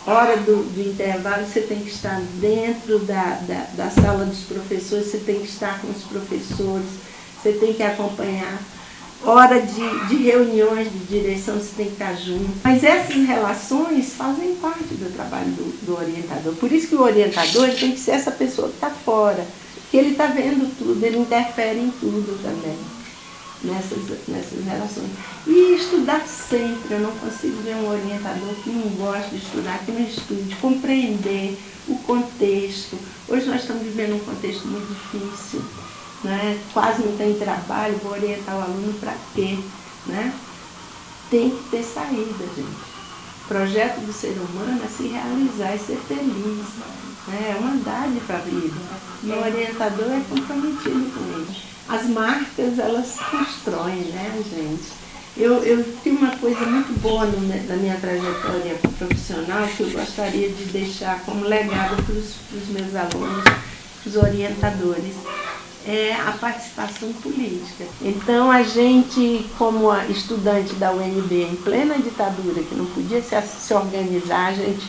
Hora do intervalo você tem que estar dentro da sala dos professores, você tem que estar com os professores, você tem que acompanhar. Hora de reuniões de direção, você tem que estar junto. Mas essas relações fazem parte do trabalho do orientador. Por isso que o orientador tem que ser essa pessoa que está fora, que ele está vendo tudo, ele interfere em tudo também, nessas relações. E estudar sempre, eu não consigo ver um orientador que não gosta de estudar, que não estude, compreender o contexto. Hoje nós estamos vivendo um contexto muito difícil, né? Quase não tem trabalho, vou orientar o aluno para quê? Né? Tem que ter saída, gente. O projeto do ser humano é se realizar, é ser feliz, né? É uma dádiva para a vida. E o orientador é comprometido com ele. As marcas, elas constroem, né, gente? Eu tenho uma coisa muito boa na minha trajetória profissional que eu gostaria de deixar como legado para os meus alunos, os orientadores. É a participação política. Então, a gente, como estudante da UNB em plena ditadura, que não podia se organizar, a gente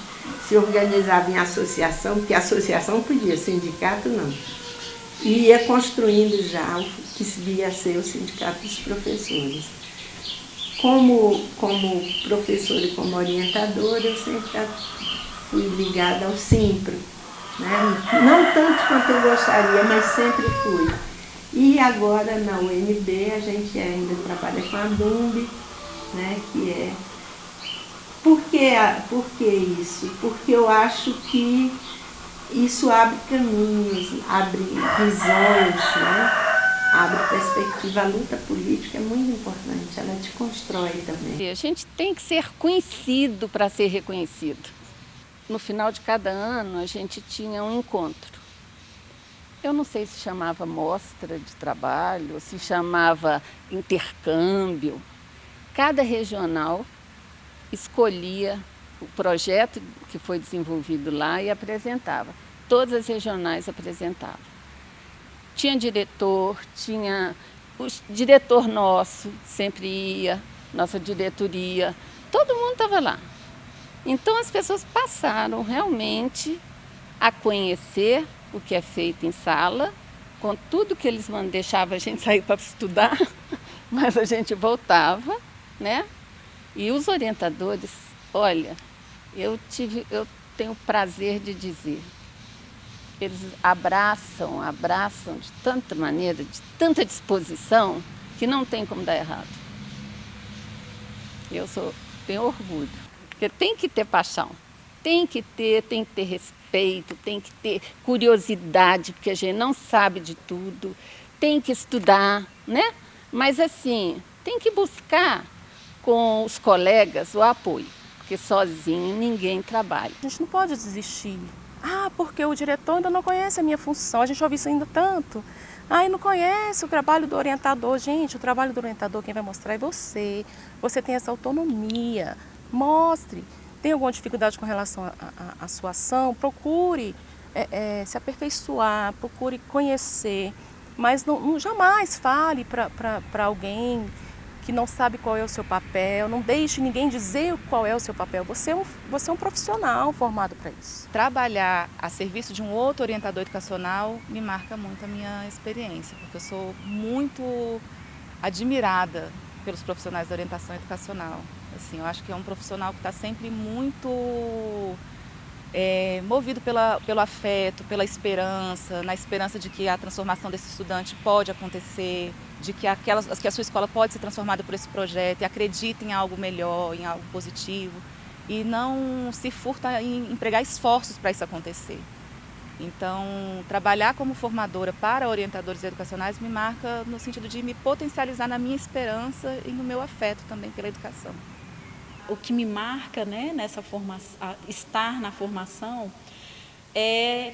se organizava em associação, porque associação podia, sindicato não. E ia construindo já o que devia ser o sindicato dos professores. Como professora e como orientadora, eu sempre fui ligada ao Simpro. Né? Não tanto quanto eu gostaria, mas sempre fui. E agora na UNB a gente ainda trabalha com a DUMB, né? Que é... Por que isso? Porque eu acho que isso abre caminhos, abre visões, né? Abre perspectiva. A luta política é muito importante, ela te constrói também. A gente tem que ser conhecido para ser reconhecido. No final de cada ano, a gente tinha um encontro. Eu não sei se chamava mostra de trabalho, se chamava intercâmbio. Cada regional escolhia o projeto que foi desenvolvido lá e apresentava. Todas as regionais apresentavam. Tinha diretor, o diretor nosso sempre ia, nossa diretoria, todo mundo estava lá. Então as pessoas passaram realmente a conhecer o que é feito em sala, com tudo que eles deixavam a gente sair para estudar, mas a gente voltava, né? E os orientadores, olha, eu tenho o prazer de dizer, eles abraçam de tanta maneira, de tanta disposição, que não tem como dar errado. Tenho orgulho. Porque tem que ter paixão, tem que ter respeito, tem que ter curiosidade, porque a gente não sabe de tudo, tem que estudar, né? Mas assim, tem que buscar com os colegas o apoio, porque sozinho ninguém trabalha. A gente não pode desistir. Porque o diretor ainda não conhece a minha função, a gente ouve isso ainda tanto. E não conhece o trabalho do orientador. Gente, o trabalho do orientador quem vai mostrar é você. Você tem essa autonomia. Mostre. Tem alguma dificuldade com relação à sua ação? Procure se aperfeiçoar, procure conhecer, mas jamais fale para alguém que não sabe qual é o seu papel, não deixe ninguém dizer qual é o seu papel. Você é um profissional formado para isso. Trabalhar a serviço de um outro orientador educacional me marca muito a minha experiência, porque eu sou muito admirada pelos profissionais da orientação educacional. Assim, eu acho que é um profissional que está sempre muito movido pelo afeto, pela esperança, na esperança de que a transformação desse estudante pode acontecer, de que a sua escola pode ser transformada por esse projeto e acredita em algo melhor, em algo positivo e não se furta em empregar esforços para isso acontecer. Então, trabalhar como formadora para orientadores educacionais me marca no sentido de me potencializar na minha esperança e no meu afeto também pela educação. O que me marca, né, nessa formação, estar na formação, é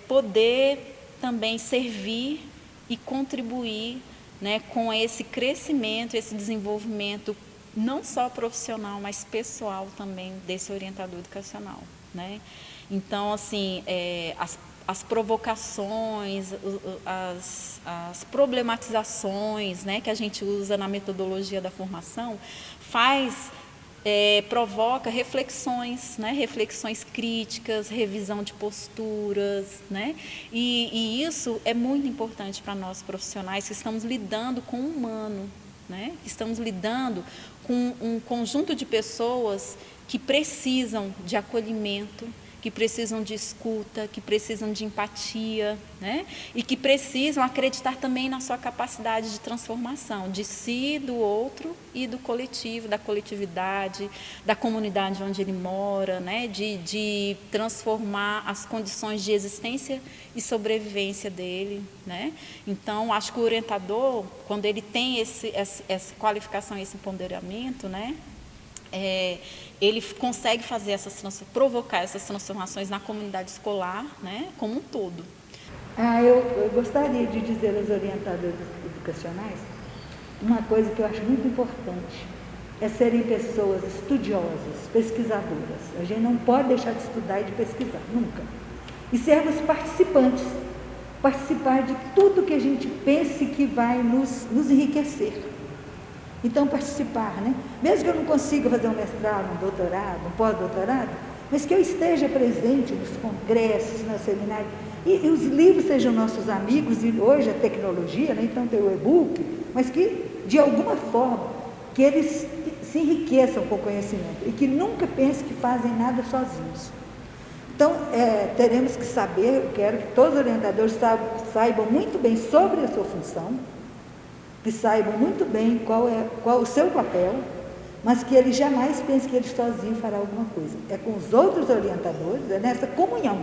poder também servir e contribuir, né, com esse crescimento, esse desenvolvimento, não só profissional, mas pessoal também desse orientador educacional, né? Então, assim, as provocações, as problematizações, né, que a gente usa na metodologia da formação, provoca reflexões, né, reflexões críticas, revisão de posturas, né, e isso é muito importante para nós profissionais que estamos lidando com o humano, né, que estamos lidando com um conjunto de pessoas que precisam de acolhimento, que precisam de escuta, que precisam de empatia, né? E que precisam acreditar também na sua capacidade de transformação, de si, do outro e do coletivo, da coletividade, da comunidade onde ele mora, né? De transformar as condições de existência e sobrevivência dele, né? Então, acho que o orientador, quando ele tem essa qualificação, esse empoderamento, né? Ele consegue fazer provocar essas transformações na comunidade escolar, né, como um todo. Eu gostaria de dizer aos orientadores educacionais uma coisa que eu acho muito importante, é serem pessoas estudiosas, pesquisadoras. A gente não pode deixar de estudar e de pesquisar, nunca. E sermos participantes, participar de tudo que a gente pense que vai nos enriquecer. Então, participar, né? Mesmo que eu não consiga fazer um mestrado, um doutorado, um pós-doutorado, mas que eu esteja presente nos congressos, nos seminários, e os livros sejam nossos amigos, e hoje a tecnologia, né? Então tem o e-book, mas que, de alguma forma, que eles se enriqueçam com o conhecimento e que nunca pensem que fazem nada sozinhos. Então, teremos que saber, eu quero que todos os orientadores saibam muito bem sobre a sua função, que saibam muito bem qual o seu papel, mas que ele jamais pense que ele sozinho fará alguma coisa. É com os outros orientadores, é nessa comunhão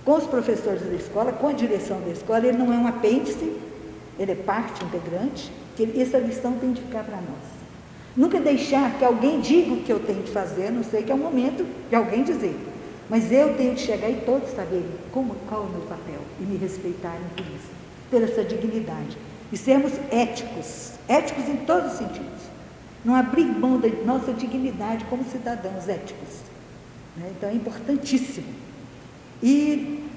com os professores da escola, com a direção da escola. Ele não é um apêndice, ele é parte integrante, que essa lição tem de ficar para nós. Nunca deixar que alguém diga o que eu tenho de fazer, não sei que é o momento de alguém dizer, mas eu tenho de chegar e todos saberem qual é o meu papel e me respeitarem por isso, por essa dignidade. E sermos éticos em todos os sentidos. Não abrir mão da nossa dignidade como cidadãos éticos, né? Então é importantíssimo. E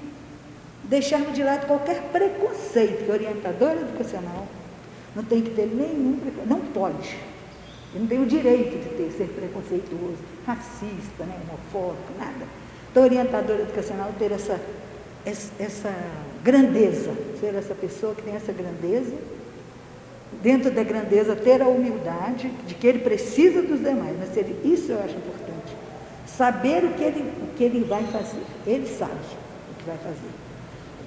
deixarmos de lado qualquer preconceito, que o orientador educacional não tem que ter nenhum preconceito, não pode. Ele não tem o direito de ser preconceituoso, racista, né, homofóbico, nada. Então, o orientador educacional ter essa grandeza, ser essa pessoa que tem essa grandeza, dentro da grandeza ter a humildade de que ele precisa dos demais, mas isso eu acho importante, saber o que ele vai fazer, ele sabe o que vai fazer,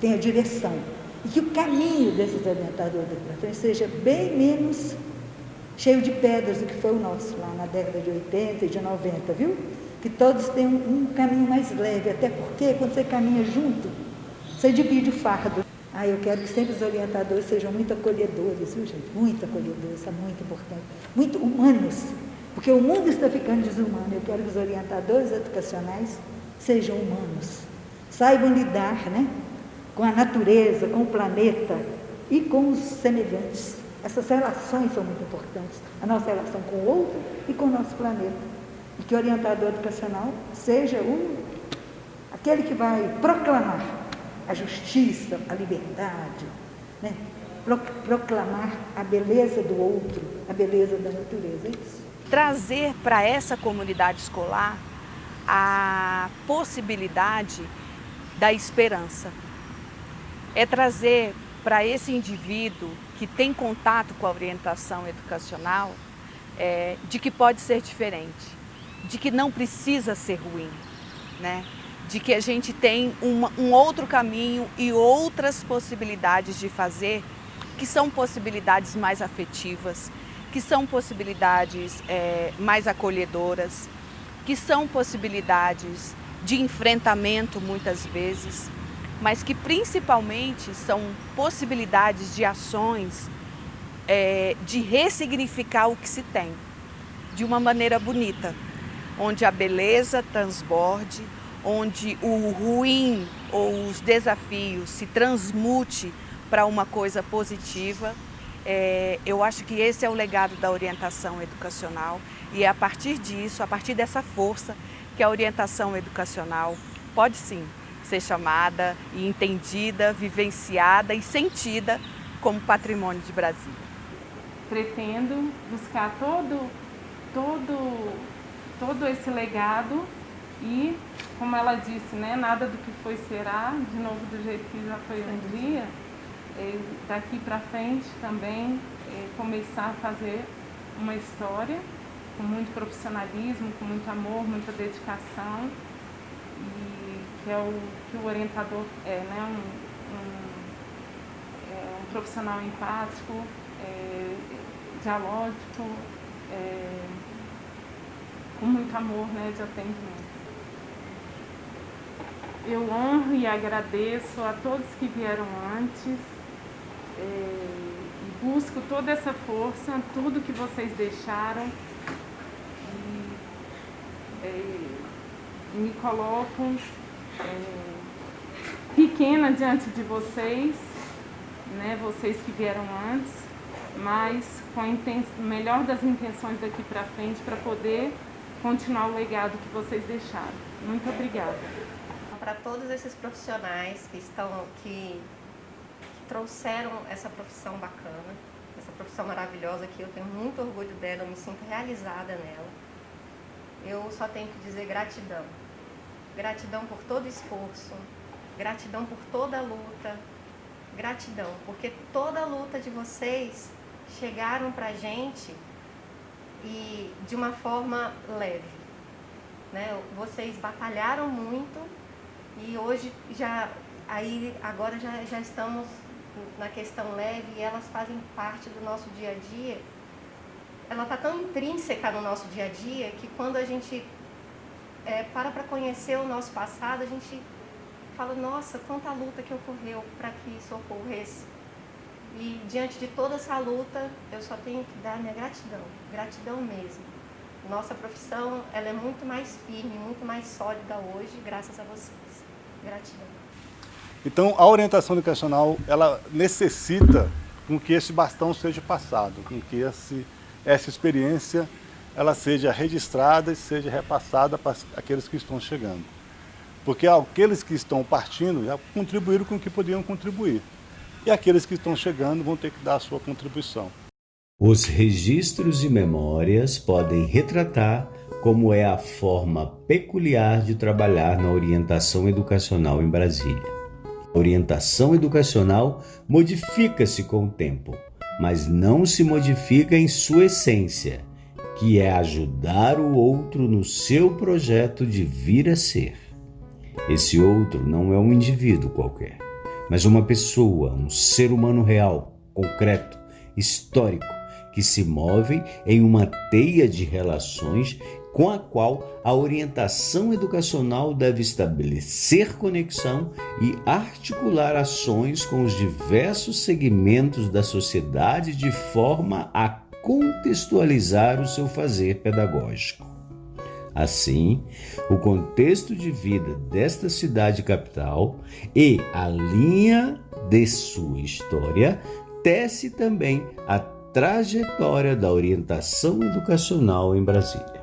tem a direção, e que o caminho desses orientadores para frente seja bem menos cheio de pedras do que foi o nosso, lá na década de 80 e de 90, viu? Que todos tenham um caminho mais leve, até porque quando você caminha junto, você divide o fardo. Eu quero que sempre os orientadores sejam muito acolhedores, viu, gente? Muito acolhedores, isso é muito importante. Muito humanos, porque o mundo está ficando desumano. Eu quero que os orientadores educacionais sejam humanos, saibam lidar, né, com a natureza, com o planeta e com os semelhantes. Essas relações são muito importantes, a nossa relação com o outro e com o nosso planeta. E que o orientador educacional seja aquele que vai proclamar a justiça, a liberdade, né? Proclamar a beleza do outro, a beleza da natureza, é isso. Trazer para essa comunidade escolar a possibilidade da esperança. É trazer para esse indivíduo que tem contato com a orientação educacional, de que pode ser diferente, de que não precisa ser ruim, né? De que a gente tem um outro caminho e outras possibilidades de fazer, que são possibilidades mais afetivas, que são possibilidades mais acolhedoras, que são possibilidades de enfrentamento muitas vezes, mas que principalmente são possibilidades de ações de ressignificar o que se tem, de uma maneira bonita, onde a beleza transborde, onde o ruim ou os desafios se transmute para uma coisa positiva. Eu acho que esse é o legado da orientação educacional e é a partir disso, a partir dessa força, que a orientação educacional pode sim ser chamada e entendida, vivenciada e sentida como patrimônio de Brasília. Pretendo buscar todo esse legado e, como ela disse, né, nada do que foi será, de novo do jeito que já foi um dia, daqui para frente também começar a fazer uma história com muito profissionalismo, com muito amor, muita dedicação, e que é o que o orientador é, né, um profissional empático, dialógico, com muito amor, né, de atendimento. Eu honro e agradeço a todos que vieram antes e busco toda essa força, tudo que vocês deixaram e me coloco pequena diante de vocês, né, vocês que vieram antes, mas com a melhor das intenções daqui para frente para poder continuar o legado que vocês deixaram. Muito obrigada. Para todos esses profissionais que trouxeram essa profissão bacana, essa profissão maravilhosa que eu tenho muito orgulho dela, eu me sinto realizada nela. Eu só tenho que dizer gratidão. Gratidão por todo esforço, gratidão por toda luta, gratidão, porque toda a luta de vocês chegaram pra gente e de uma forma leve, né? Vocês batalharam muito e hoje agora já estamos na questão leve e elas fazem parte do nosso dia a dia. Ela está tão intrínseca no nosso dia a dia que quando a gente para conhecer o nosso passado, a gente fala, nossa, quanta luta que ocorreu para que isso ocorresse. E diante de toda essa luta, eu só tenho que dar minha gratidão, gratidão mesmo. Nossa profissão, ela é muito mais firme, muito mais sólida hoje, graças a vocês. Gratidão. Então, a orientação educacional, ela necessita com que esse bastão seja passado, com que essa experiência ela seja registrada e seja repassada para aqueles que estão chegando. Porque aqueles que estão partindo já contribuíram com o que podiam contribuir. E aqueles que estão chegando vão ter que dar a sua contribuição. Os registros e memórias podem retratar como é a forma peculiar de trabalhar na orientação educacional em Brasília. A orientação educacional modifica-se com o tempo, mas não se modifica em sua essência, que é ajudar o outro no seu projeto de vir a ser. Esse outro não é um indivíduo qualquer, mas uma pessoa, um ser humano real, concreto, histórico, que se move em uma teia de relações com a qual a orientação educacional deve estabelecer conexão e articular ações com os diversos segmentos da sociedade de forma a contextualizar o seu fazer pedagógico. Assim, o contexto de vida desta cidade capital e a linha de sua história tece também a trajetória da orientação educacional em Brasília.